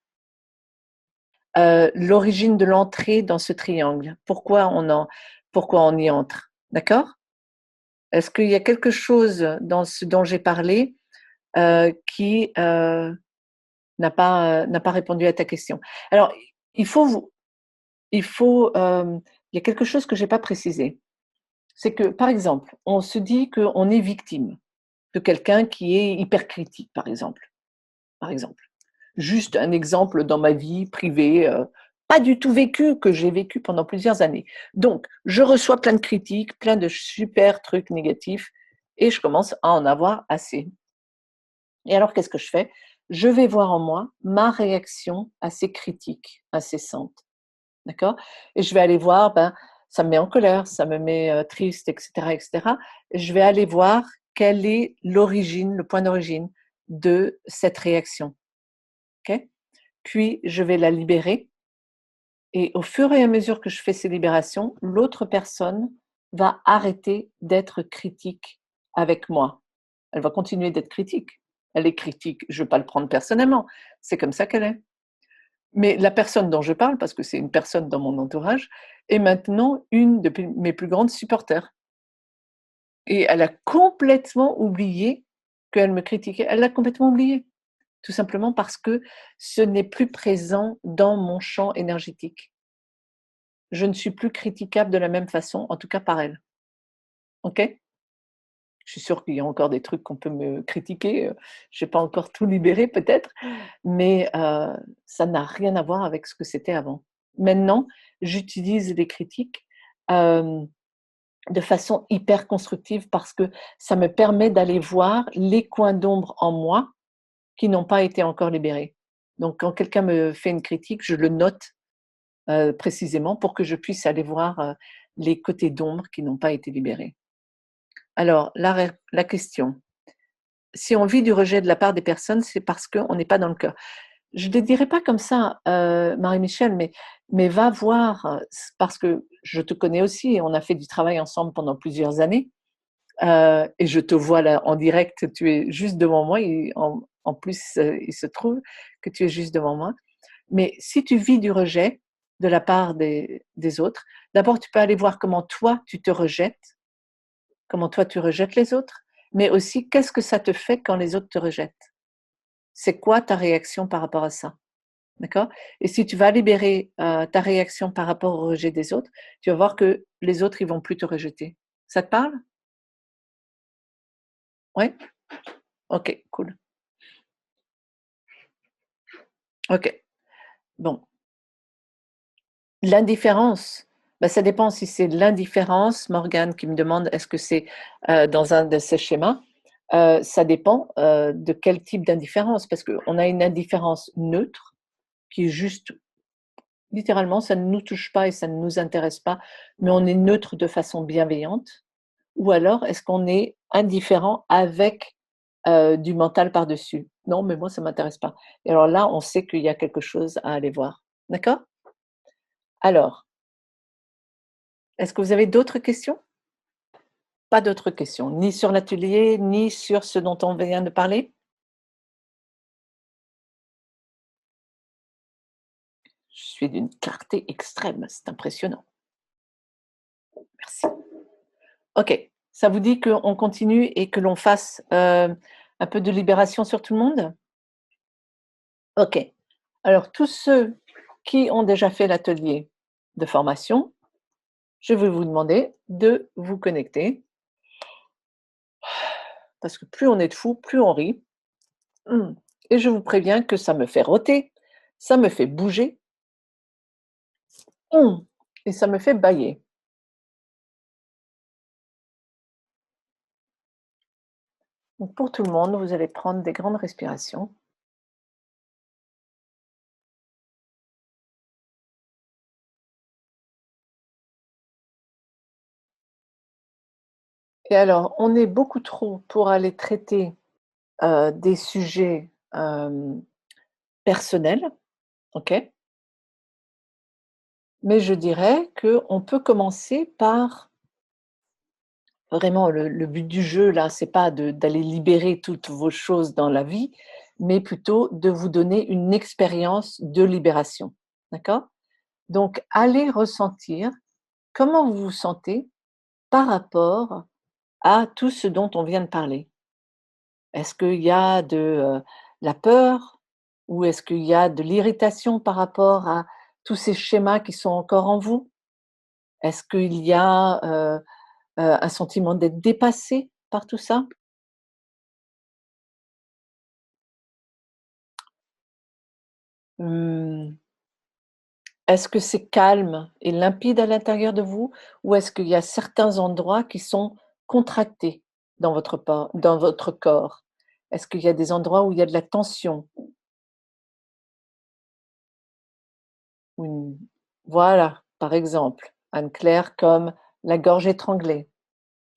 S1: L'origine de l'entrée dans ce triangle, pourquoi on y entre, d'accord? Est-ce qu'il y a quelque chose dans ce dont j'ai parlé qui n'a pas répondu à ta question? Alors, il y a quelque chose que je n'ai pas précisé. C'est que, par exemple, on se dit qu'on est victime de quelqu'un qui est hypercritique, par exemple. Juste un exemple dans ma vie privée, pas du tout vécu, que j'ai vécu pendant plusieurs années. Donc, je reçois plein de critiques, plein de super trucs négatifs, et je commence à en avoir assez. Et alors, qu'est-ce que je fais? Je vais voir en moi ma réaction à ces critiques incessantes. D'accord? Et je vais aller voir, ça me met en colère, ça me met triste, etc., etc. Et je vais aller voir quelle est l'origine, le point d'origine. de cette réaction. Okay? Puis, je vais la libérer. Et au fur et à mesure que je fais ces libérations, l'autre personne va arrêter d'être critique avec moi. Elle va continuer d'être critique. Elle est critique, je ne vais pas le prendre personnellement. C'est comme ça qu'elle est. Mais la personne dont je parle, parce que c'est une personne dans mon entourage, est maintenant une de mes plus grandes supporters. Et elle a complètement oublié qu'elle me critiquait. Elle l'a complètement oublié. Tout simplement parce que ce n'est plus présent dans mon champ énergétique. Je ne suis plus critiquable de la même façon, en tout cas par elle. OK? Je suis sûre qu'il y a encore des trucs qu'on peut me critiquer, je n'ai pas encore tout libéré peut-être, mais ça n'a rien à voir avec ce que c'était avant. Maintenant, j'utilise les critiques, de façon hyper constructive parce que ça me permet d'aller voir les coins d'ombre en moi qui n'ont pas été encore libérés. Donc quand quelqu'un me fait une critique, je le note, précisément pour que je puisse aller voir, les côtés d'ombre qui n'ont pas été libérés. Alors la question, si on vit du rejet de la part des personnes, c'est parce qu'on n'est pas dans le cœur. Je ne le dirais pas comme ça, Marie-Michel, mais va voir, parce que je te connais aussi et on a fait du travail ensemble pendant plusieurs années, et je te vois là en direct, tu es juste devant moi et en plus, il se trouve que tu es juste devant moi. Mais si tu vis du rejet de la part des autres, d'abord tu peux aller voir comment toi tu te rejettes, comment toi tu rejettes les autres, mais aussi qu'est-ce que ça te fait quand les autres te rejettent. C'est quoi ta réaction par rapport à ça? D'accord? Et si tu vas libérer ta réaction par rapport au rejet des autres, tu vas voir que les autres, ils vont plus te rejeter. Ça te parle? Ouais? Ok, cool. Ok. Bon. L'indifférence, bah, ça dépend si c'est de l'indifférence. Morgane qui me demande est-ce que c'est dans un de ces schémas. Ça dépend de quel type d'indifférence, parce qu'on a une indifférence neutre qui est juste, littéralement, ça ne nous touche pas et ça ne nous intéresse pas, mais on est neutre de façon bienveillante. Ou alors, est-ce qu'on est indifférent avec du mental par-dessus? Non, mais moi, ça ne m'intéresse pas. Et alors là, on sait qu'il y a quelque chose à aller voir. D'accord? Alors, est-ce que vous avez d'autres questions? Pas d'autres questions, ni sur l'atelier, ni sur ce dont on vient de parler? Je suis d'une clarté extrême, c'est impressionnant. Merci. OK, ça vous dit qu'on continue et que l'on fasse, un peu de libération sur tout le monde? OK. Alors tous ceux qui ont déjà fait l'atelier de formation, je vais vous demander de vous connecter. Parce que plus on est de fous, plus on rit. Et je vous préviens que ça me fait roter, ça me fait bouger, et ça me fait bâiller. Donc pour tout le monde, vous allez prendre des grandes respirations. Et alors, on est beaucoup trop pour aller traiter des sujets personnels, ok? Mais je dirais qu'on peut commencer par vraiment le but du jeu là, c'est pas d'aller libérer toutes vos choses dans la vie, mais plutôt de vous donner une expérience de libération, d'accord? Donc, allez ressentir comment vous vous sentez par rapport à tout ce dont on vient de parler. Est-ce qu'il y a de la peur ou est-ce qu'il y a de l'irritation par rapport à tous ces schémas qui sont encore en vous? Est-ce qu'il y a un sentiment d'être dépassé par tout ça? Mmh, est-ce que c'est calme et limpide à l'intérieur de vous ou est-ce qu'il y a certains endroits qui sont contractés dans votre corps? Est-ce qu'il y a des endroits où il y a de la tension? Ou une voilà, par exemple, Anne-Claire comme la gorge étranglée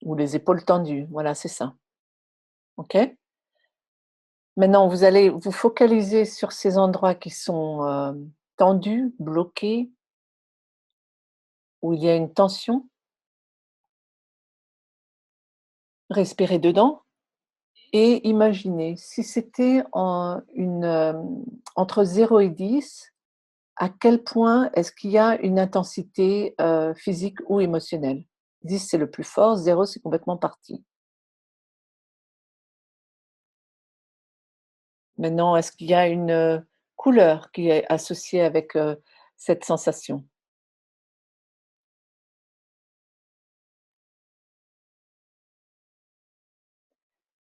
S1: ou les épaules tendues, voilà, c'est ça. OK? Maintenant, vous allez vous focaliser sur ces endroits qui sont tendus, bloqués, où il y a une tension. Respirez dedans et imaginez si c'était entre 0 et 10, à quel point est-ce qu'il y a une intensité physique ou émotionnelle. 10 c'est le plus fort, 0 c'est complètement parti. Maintenant, est-ce qu'il y a une couleur qui est associée avec cette sensation?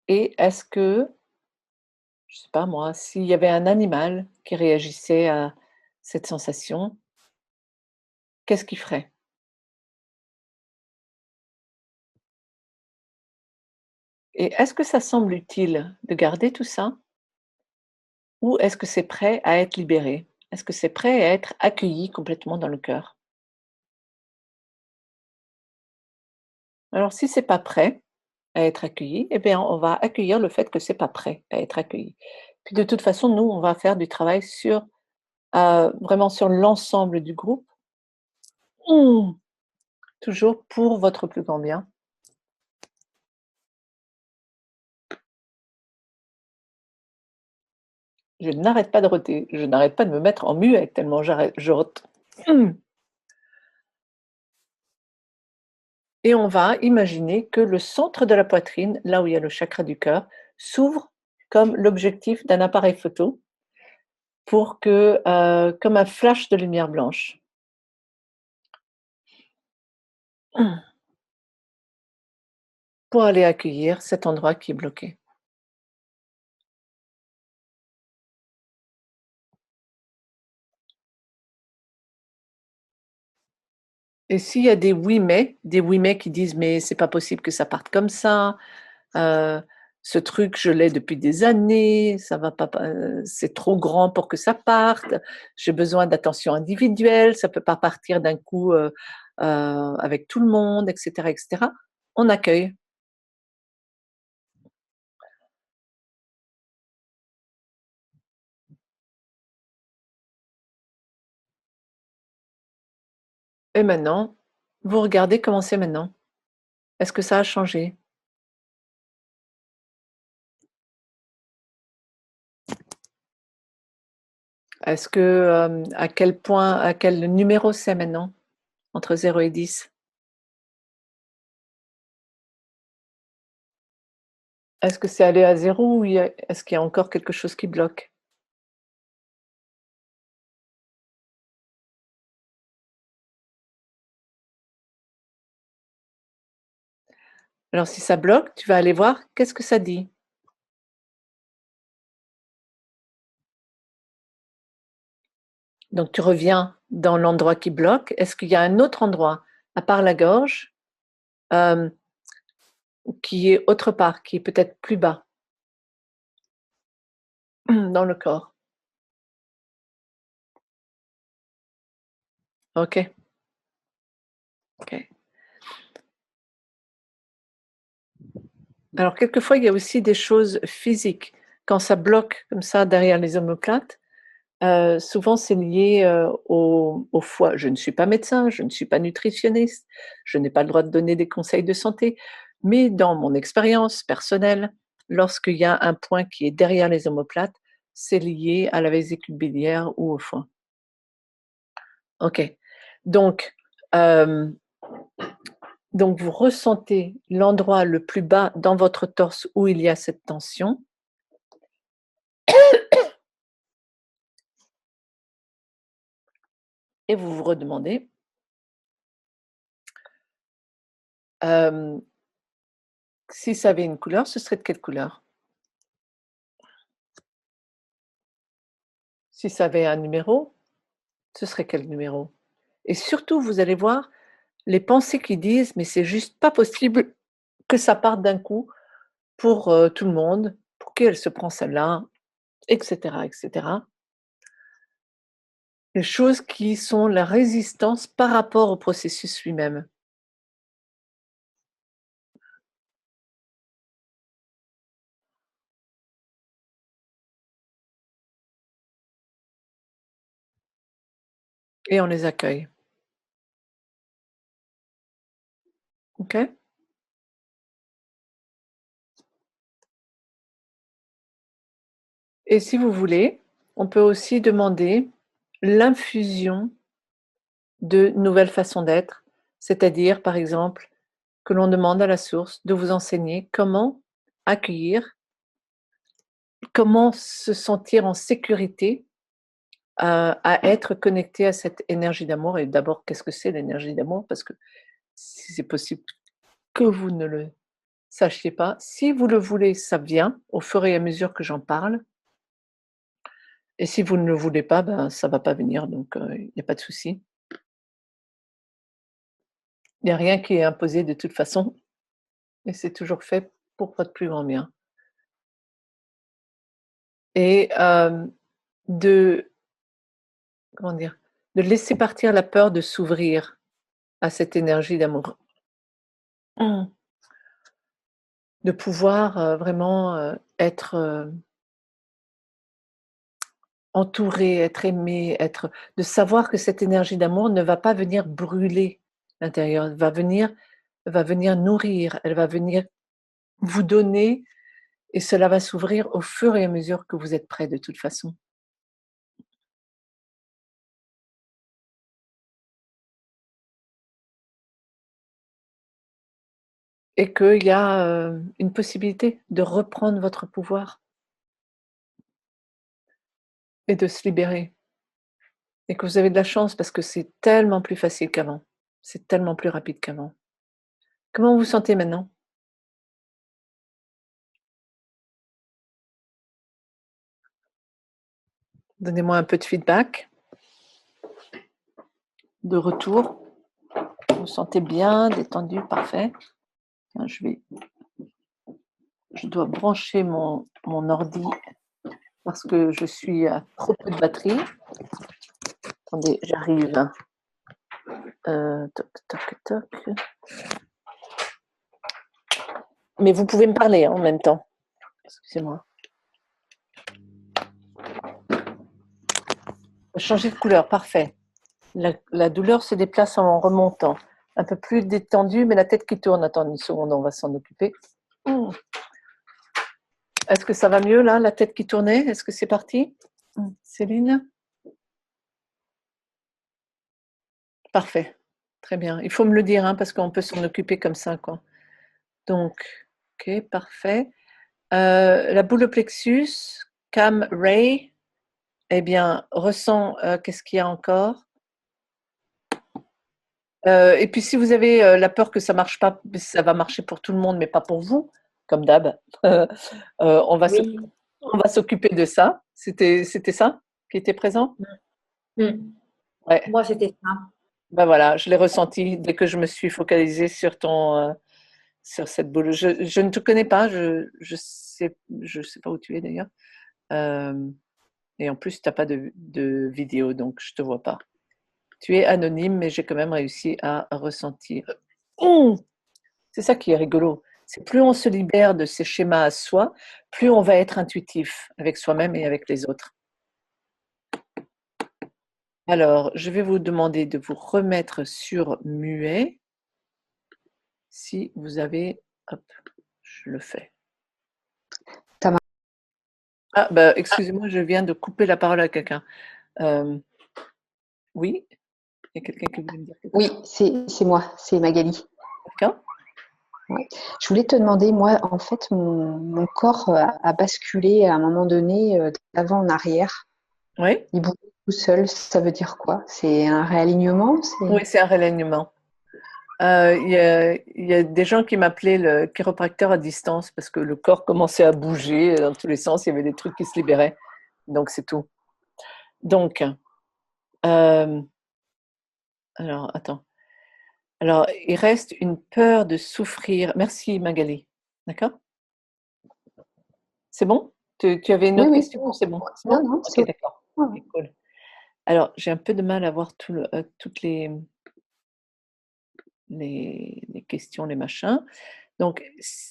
S1: Et est-ce que, je sais pas moi, s'il y avait un animal qui réagissait à cette sensation, qu'est-ce qu'il ferait? Et est-ce que ça semble utile de garder tout ça? Ou est-ce que c'est prêt à être libéré? Est-ce que c'est prêt à être accueilli complètement dans le cœur? Alors si c'est pas prêt à être accueilli, eh bien on va accueillir le fait que c'est pas prêt à être accueilli. Puis de toute façon, nous, on va faire du travail vraiment sur l'ensemble du groupe. Mmh, toujours pour votre plus grand bien. Je n'arrête pas de roter, je n'arrête pas de me mettre en muette tellement je rote. Mmh. Et on va imaginer que le centre de la poitrine, là où il y a le chakra du cœur, s'ouvre comme l'objectif d'un appareil photo pour comme un flash de lumière blanche. Pour aller accueillir cet endroit qui est bloqué. Et s'il y a des oui mais qui disent: «Mais c'est pas possible que ça parte comme ça, heu, ce truc je l'ai depuis des années, ça va pas c'est trop grand pour que ça parte, j'ai besoin d'attention individuelle, ça peut pas partir d'un coup, avec tout le monde» et cetera. On accueille. Et maintenant, vous regardez comment c'est maintenant. Est-ce que ça a changé? Est-ce que, à quel numéro c'est maintenant? Entre 0 et 10? Est-ce que c'est allé à 0 ou est-ce qu'il y a encore quelque chose qui bloque? Alors si ça bloque, tu vas aller voir qu'est-ce que ça dit? Donc tu reviens dans l'endroit qui bloque. Est-ce qu'il y a un autre endroit, à part la gorge, hem, qui est autre part, qui est peut-être plus bas dans le corps? OK, OK. Alors quelquefois, il y a aussi des choses physiques. Quand ça bloque comme ça derrière les omoplates, souvent c'est lié, au foie. Je ne suis pas médecin, je ne suis pas nutritionniste, je n'ai pas le droit de donner des conseils de santé, mais dans mon expérience personnelle, lorsqu'il y a un point qui est derrière les omoplates, c'est lié à la vésicule biliaire ou au foie. OK. Donc, hem, donc vous ressentez l'endroit le plus bas dans votre torse où il y a cette tension et vous vous redemandez, hem, si ça avait une couleur, ce serait de quelle couleur? Si ça avait un numéro, ce serait quel numéro? Et surtout, vous allez voir les pensées qui disent: «Mais c'est juste pas possible que ça parte d'un coup pour, tout le monde. Pour qui elle se prend celle-là?» et cetera. Les choses qui sont la résistance par rapport au processus lui-même. et on les accueille. OK? Et si vous voulez, on peut aussi demander l'infusion de nouvelles façons d'être, c'est-à-dire, par exemple, que l'on demande à la source de vous enseigner comment accueillir, comment se sentir en sécurité à être connecté à cette énergie d'amour. Et d'abord, qu'est-ce que c'est l'énergie d'amour? Parce que si c'est possible que vous ne le sachiez pas, si vous le voulez, ça vient au fur et à mesure que j'en parle. Et si vous ne le voulez pas, ben, ça va pas venir, donc il y a pas de souci. Il y a rien qui est imposé de toute façon et c'est toujours fait pour votre plus grand bien. Et de comment dire? De laisser partir la peur de s'ouvrir à cette énergie d'amour. Mmh. De pouvoir, vraiment, être, entouré, être aimé, être de savoir que cette énergie d'amour ne va pas venir brûler l'intérieur, va venir nourrir, elle va venir vous donner et cela va s'ouvrir au fur et à mesure que vous êtes prêts de toute façon. Et qu'il y a, une possibilité de reprendre votre pouvoir et de se libérer et que vous avez de la chance parce que c'est tellement plus facile qu'avant. C'est tellement plus rapide qu'avant. Comment vous vous sentez maintenant? Donnez-moi un peu de feedback, de retour. Vous vous sentez bien, détendu, parfait. Tiens, je dois brancher mon ordi parce que je suis à trop peu de batterie. Attendez, j'arrive. Toc, toc, toc. Mais vous pouvez me parler, hein, en même temps. Excusez-moi. Changer de couleur, parfait. La douleur se déplace en remontant. Un peu plus détendu, mais la tête qui tourne. Attends une seconde, on va s'en occuper. Est-ce que ça va mieux là, la tête qui tournait? Est-ce que c'est parti? Céline? Parfait. Très bien. Il faut me le dire, hein, parce qu'on peut s'en occuper comme ça, quoi. Donc, ok, parfait. La boule au plexus, Cam Ray, eh bien, ressent, qu'est-ce qu'il y a encore? Et puis si vous avez la peur que ça marche pas, ça va marcher pour tout le monde, mais pas pour vous, comme d'hab. On va
S8: Oui.
S1: s'occuper de ça. C'était ça qui était présent?
S8: Mm.
S1: Ouais.
S8: Moi, c'était ça.
S1: Ben voilà, je l'ai ressenti dès que je me suis focalisée sur sur cette boule. Je ne te connais pas, je sais pas où tu es d'ailleurs. Et en plus, tu n'as pas de vidéo, donc je te vois pas. Tu es anonyme, mais j'ai quand même réussi à ressentir. C'est ça qui est rigolo. C'est plus on se libère de ces schémas à soi, plus on va être intuitif avec soi-même et avec les autres. Alors, je vais vous demander de vous remettre sur muet. Si vous avez... Hop, je le fais. Ah, bah, excusez-moi, je viens de couper la parole à quelqu'un. Oui? Il y a quelqu'un qui voulait me dire quelque chose?
S7: Oui, c'est moi, c'est Magali.
S1: D'accord?
S7: Ouais. Je voulais te demander, moi, en fait, mon corps a basculé à un moment donné d'avant en arrière.
S1: Oui?
S7: Il bouge tout seul, ça veut dire quoi? C'est un réalignement?
S1: Oui, c'est un réalignement. Il y a des gens qui m'appelaient le chiropracteur à distance parce que le corps commençait à bouger dans tous les sens, il y avait des trucs qui se libéraient. Donc, c'est tout. Donc, alors, attends. Alors, il reste une peur de souffrir. Merci Magali. D'accord? C'est bon? Tu avais une
S7: Oui,
S1: autre
S7: oui,
S1: question? C'est bon? C'est
S7: non,
S1: bon?
S7: non,
S1: Ok,
S7: c'est
S1: d'accord.
S7: ouais.
S1: Ok, cool. Alors, j'ai un peu de mal à voir toutes les questions, les machins. Donc,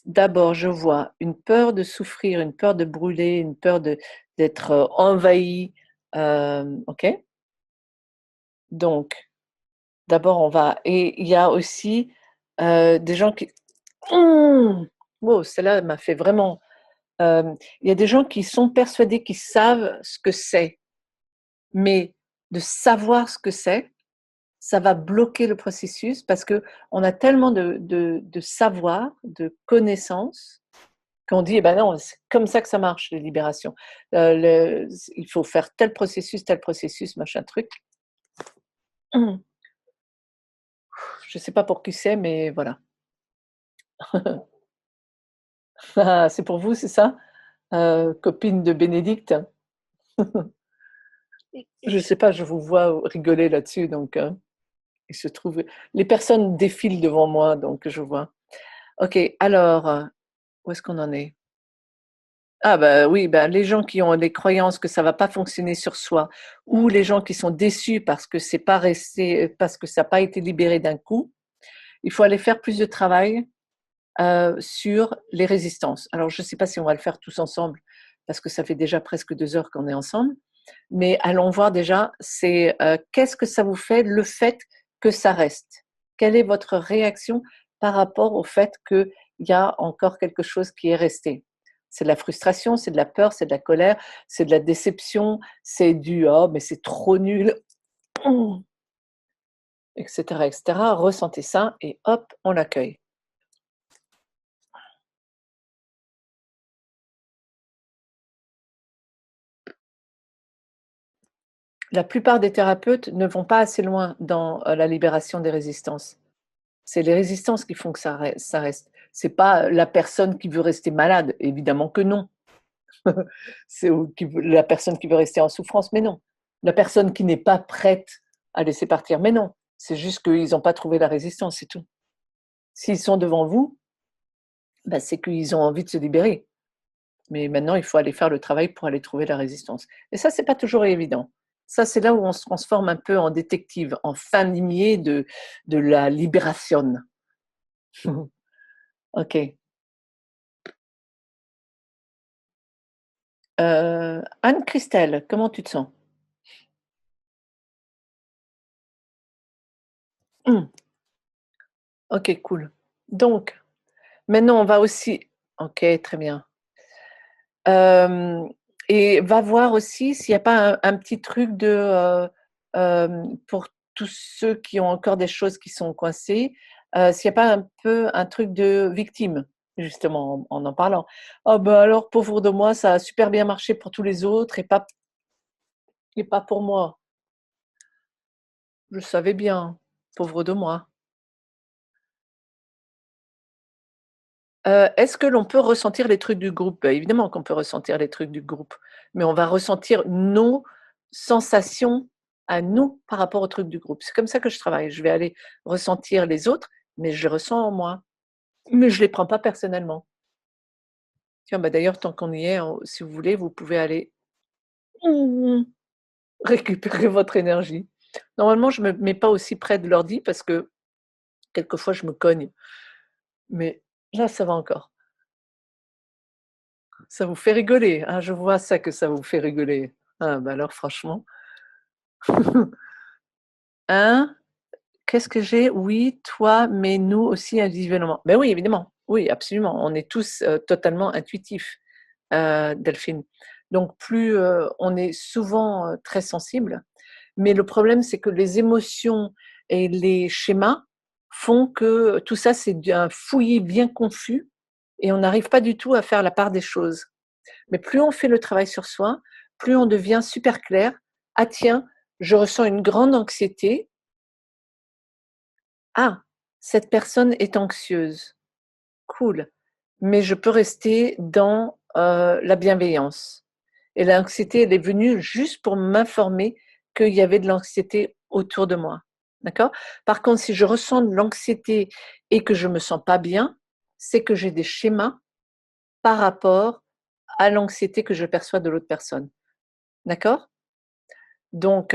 S1: d'abord, je vois une peur de souffrir, une peur de brûler, une peur d'être envahi. Ok? Donc, d'abord, on va et il y a aussi, des gens qui wow, celle-là m'a fait vraiment, il y a des gens qui sont persuadés qu'ils savent ce que c'est, mais de savoir ce que c'est, ça va bloquer le processus parce qu'on a tellement de savoir, de connaissances, qu'on dit: «Eh ben non, c'est comme ça que ça marche les libérations. Le il faut faire tel processus, machin truc». Je sais pas pour qui c'est, mais voilà. Ah, c'est pour vous, c'est ça? Copine de Bénédicte? Je sais pas, je vous vois rigoler là-dessus, donc il se trouve les personnes défilent devant moi, donc je vois. OK, alors, où est-ce qu'on en est? Ah bah oui, bah, les gens qui ont des croyances que ça va pas fonctionner sur soi ou les gens qui sont déçus parce que c'est pas resté parce que ça n'a pas été libéré d'un coup, il faut aller faire plus de travail, sur les résistances. Alors je ne sais pas si on va le faire tous ensemble parce que ça fait déjà presque 2 heures qu'on est ensemble, mais allons voir déjà, c'est, qu'est-ce que ça vous fait, le fait que ça reste? Quelle est votre réaction par rapport au fait qu'il y a encore quelque chose qui est resté? C'est de la frustration, c'est de la peur, c'est de la colère, c'est de la déception, c'est du: «Oh mais c'est trop nul», et cetera et cetera. Ressentez ça et hop, on l'accueille. La plupart des thérapeutes ne vont pas assez loin dans, la libération des résistances. C'est les résistances qui font que ça reste. C'est pas, la personne qui veut rester malade, évidemment que non. C'est ou qui veut la personne qui veut rester en souffrance, mais non. La personne qui n'est pas prête à laisser partir, mais non. C'est juste qu'ils ont pas trouvé la résistance, c'est tout. S'ils sont devant vous, bah, c'est qu'ils ont envie de se libérer. Mais maintenant, il faut aller faire le travail pour aller trouver la résistance. Et ça, c'est pas toujours évident. Ça, c'est là où on se transforme un peu en détective, en fin limier de la libération. OK. Anne-Christelle, comment tu te sens? Mmh. OK, cool. Donc, maintenant, on va aussi OK, très bien. Hem et va voir aussi s'il n'y a pas un petit truc de, pour tous ceux qui ont encore des choses qui sont coincées, s'il n'y a pas un peu un truc de victime, justement, en parlant. «Oh bah, alors pauvre de moi, ça a super bien marché pour tous les autres et pas pour moi. Je savais bien, pauvre de moi». Est-ce que l'on peut ressentir les trucs du groupe? Bah, évidemment qu'on peut ressentir les trucs du groupe, mais on va ressentir nos sensations à nous par rapport aux trucs du groupe. C'est comme ça que je travaille. Je vais aller ressentir les autres, mais je les ressens en moi. Mais je les prends pas personnellement. Tiens, bah, d'ailleurs, tant qu'on y est, si vous voulez, vous pouvez aller récupérer votre énergie. Normalement, je me mets pas aussi près de l'ordi parce que quelquefois je me cogne, mais là, ça va encore. Ça vous fait rigoler, hein, je vois ça que ça vous fait rigoler. Ah bah alors franchement. Hein? Qu'est-ce que j'ai? Oui, toi, mais nous aussi individuellement. Ben oui, évidemment. Oui, absolument. On est tous, totalement intuitifs, Delphine. Donc plus, on est souvent, très sensibles, mais le problème, c'est que les émotions et les schémas font que tout ça, c'est un fouillis bien confus et on n'arrive pas du tout à faire la part des choses. Mais plus on fait le travail sur soi, plus on devient super clair. Ah tiens, je ressens une grande anxiété. Ah, cette personne est anxieuse. Cool. Mais je peux rester dans la bienveillance. Et l'anxiété, elle est venue juste pour m'informer qu'il y avait de l'anxiété autour de moi. D'accord? Par contre, si je ressens de l'anxiété et que je me sens pas bien, c'est que j'ai des schémas par rapport à l'anxiété que je perçois de l'autre personne. D'accord? Donc,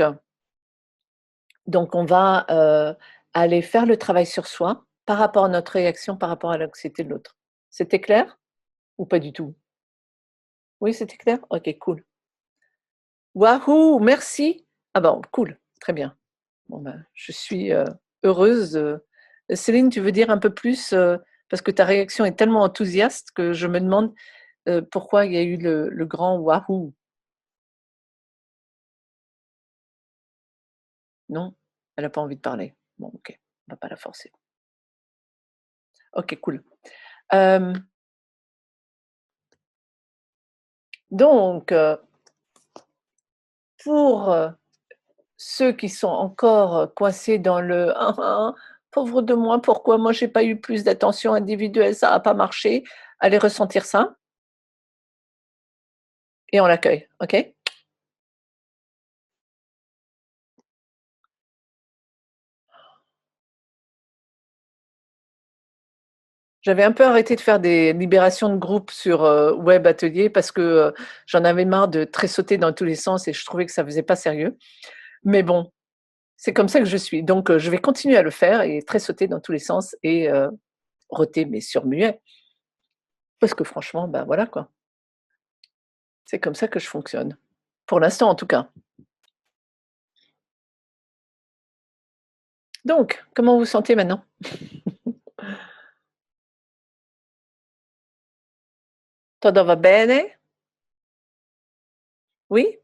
S1: on va, aller faire le travail sur soi par rapport à notre réaction, par rapport à l'anxiété de l'autre. C'était clair ou pas du tout? Oui, c'était clair? OK, cool. Wahou! Merci. Ah bon, cool, très bien. Bon, ben, je suis heureuse. Céline, tu veux dire un peu plus parce que ta réaction est tellement enthousiaste que je me demande pourquoi il y a eu le grand wahoo. Non, elle n'a pas envie de parler. Bon, ok, on va pas la forcer. Ok, cool. Donc, pour ceux qui sont encore coincés dans le ah, ah, pauvre de moi, pourquoi moi j'ai pas eu plus d'attention individuelle, ça n'a pas marché, allez ressentir ça et on l'accueille, ok? J'avais un peu arrêté de faire des libérations de groupe sur Web Atelier parce que j'en avais marre de tressauter dans tous les sens et je trouvais que ça faisait pas sérieux. Mais bon, c'est comme ça que je suis. Donc je vais continuer à le faire et tressauter dans tous les sens et roter mais sur muet. Parce que franchement, ben voilà quoi. C'est comme ça que je fonctionne. Pour l'instant en tout cas. Donc, comment vous vous sentez maintenant? Todo va bene? Oui?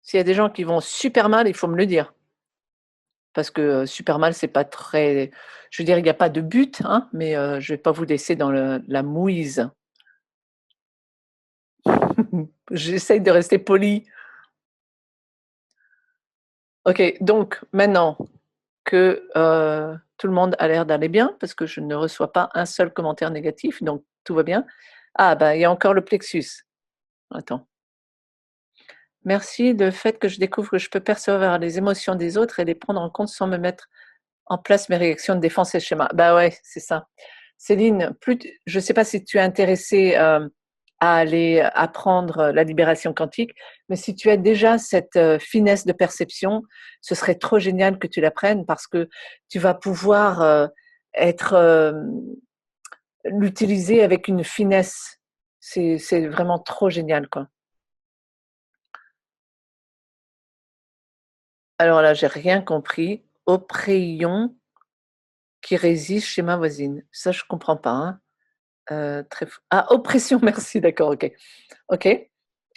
S1: S'il y a des gens qui vont super mal, il faut me le dire. Parce que super mal, c'est pas très. Je veux dire, il n'y a pas de but, hein, mais je vais pas vous laisser dans la mouise. J'essaye de rester poli. Ok, donc maintenant que tout le monde a l'air d'aller bien, parce que je ne reçois pas un seul commentaire négatif, donc tout va bien. Ah, bah, il y a encore le plexus. Attends. Merci le fait que je découvre que je peux percevoir les émotions des autres et les prendre en compte sans me mettre en place mes réactions de défense et schéma. Bah ouais, c'est ça. Céline, je ne sais pas si tu es intéressée à aller apprendre la libération quantique, mais si tu as déjà cette finesse de perception, ce serait trop génial que tu l'apprennes parce que tu vas pouvoir être l'utiliser avec une finesse. C'est vraiment trop génial, quoi. Alors là, j'ai rien compris. Opréion qui résiste chez ma voisine. Ça, je comprends pas. Hein. Ah, oppression, merci, d'accord, ok. Ok.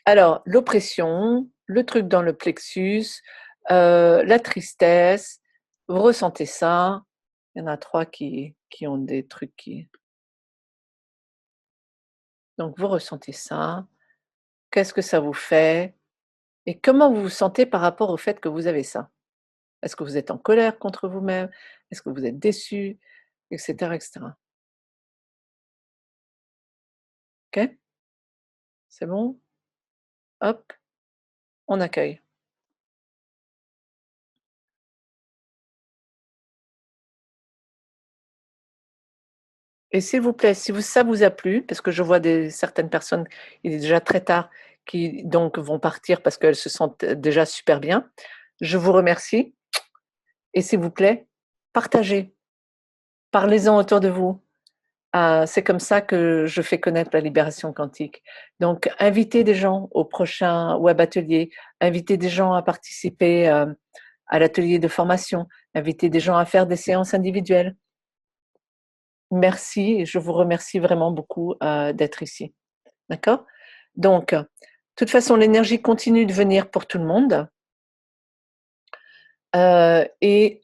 S1: Alors, l'oppression, le truc dans le plexus, la tristesse, vous ressentez ça. Il y en a 3 qui ont des trucs qui. Donc, vous ressentez ça. Qu'est-ce que ça vous fait? Et comment vous vous sentez par rapport au fait que vous avez ça? Est-ce que vous êtes en colère contre vous-même? Est-ce que vous êtes déçu? Etc., etc. Ok? C'est bon? Hop, on accueille. Et s'il vous plaît, si ça vous a plu, parce que je vois certaines personnes, il est déjà très tard, qui donc vont partir parce qu'elles se sentent déjà super bien, je vous remercie. Et s'il vous plaît, partagez, parlez-en autour de vous. C'est comme ça que je fais connaître la libération quantique. Donc, invitez des gens au prochain web atelier, invitez des gens à participer à l'atelier de formation, invitez des gens à faire des séances individuelles. Merci et je vous remercie vraiment beaucoup d'être ici. D'accord? Donc, de toute façon, l'énergie continue de venir pour tout le monde. Et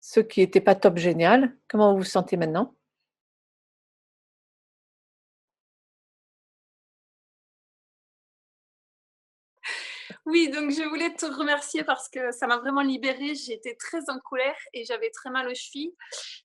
S1: ce qui n'était pas top génial, comment vous vous sentez maintenant?
S8: Oui, donc je voulais te remercier parce que ça m'a vraiment libérée. J'étais très en colère et j'avais très mal aux chevilles,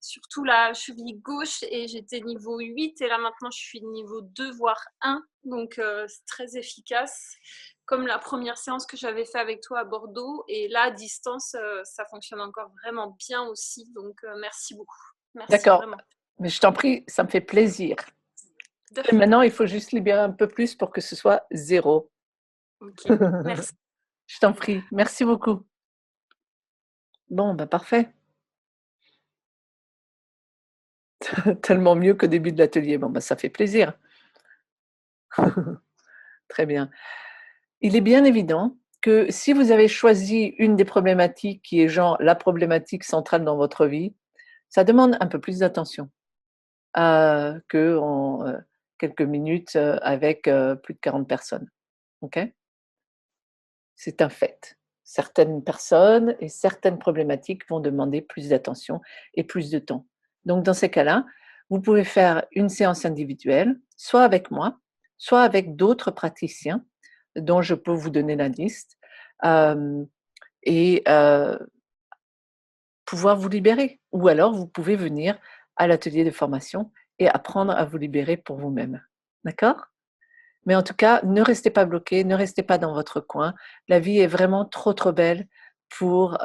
S8: surtout la cheville gauche, et j'étais niveau 8 et là maintenant je suis niveau 2 voire 1, donc c'est très efficace, comme la première séance que j'avais fait avec toi à Bordeaux, et là à distance ça fonctionne encore vraiment bien aussi, donc merci beaucoup. Merci
S1: D'accord,
S8: vraiment.
S1: mais je t'en prie, ça me fait plaisir. Et maintenant, il faut juste libérer un peu plus pour que ce soit 0.
S8: Ok, merci.
S1: Je t'en prie, merci beaucoup. Bon, ben parfait. Tellement mieux qu'au début de l'atelier. Bon, ben ça fait plaisir. Très bien. Il est bien évident que si vous avez choisi une des problématiques qui est genre la problématique centrale dans votre vie, ça demande un peu plus d'attention que en quelques minutes avec plus de 40 personnes. OK? C'est un fait. Certaines personnes et certaines problématiques vont demander plus d'attention et plus de temps. Donc dans ces cas-là, vous pouvez faire une séance individuelle, soit avec moi, soit avec d'autres praticiens dont je peux vous donner la liste, hem et pouvoir vous libérer. Ou alors vous pouvez venir à l'atelier de formation et apprendre à vous libérer pour vous-même. D'accord? Mais en tout cas, ne restez pas bloqués, ne restez pas dans votre coin. La vie est vraiment trop, trop belle pour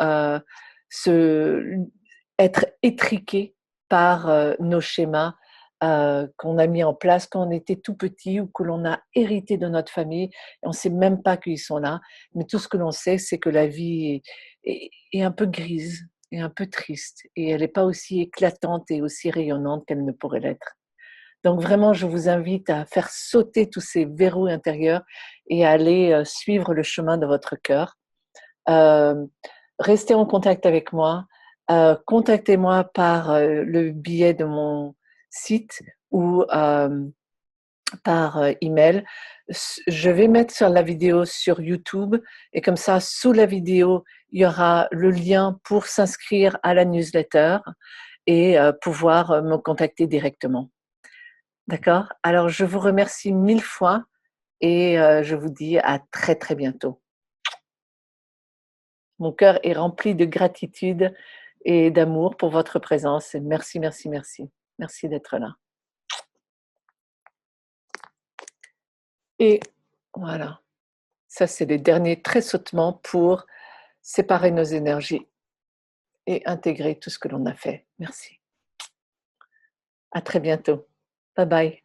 S1: se être étriqué par nos schémas qu'on a mis en place quand on était tout petit ou que l'on a hérité de notre famille. Et on ne sait même pas qu'ils sont là. Mais tout ce que l'on sait, c'est que la vie est un peu grise et un peu triste. Et elle n'est pas aussi éclatante et aussi rayonnante qu'elle ne pourrait l'être. Donc vraiment, je vous invite à faire sauter tous ces verrous intérieurs et à aller suivre le chemin de votre cœur. Restez en contact avec moi. Contactez-moi par le biais de mon site ou par email. Je vais mettre sur la vidéo sur YouTube et comme ça, sous la vidéo, il y aura le lien pour s'inscrire à la newsletter et pouvoir me contacter directement. D'accord? Alors, je vous remercie 1000 fois et je vous dis à très, très bientôt. Mon cœur est rempli de gratitude et d'amour pour votre présence. Et merci, merci, merci. Merci d'être là. Et voilà. Ça, c'est les derniers tressautements pour séparer nos énergies et intégrer tout ce que l'on a fait. Merci. À très bientôt. Bye bye.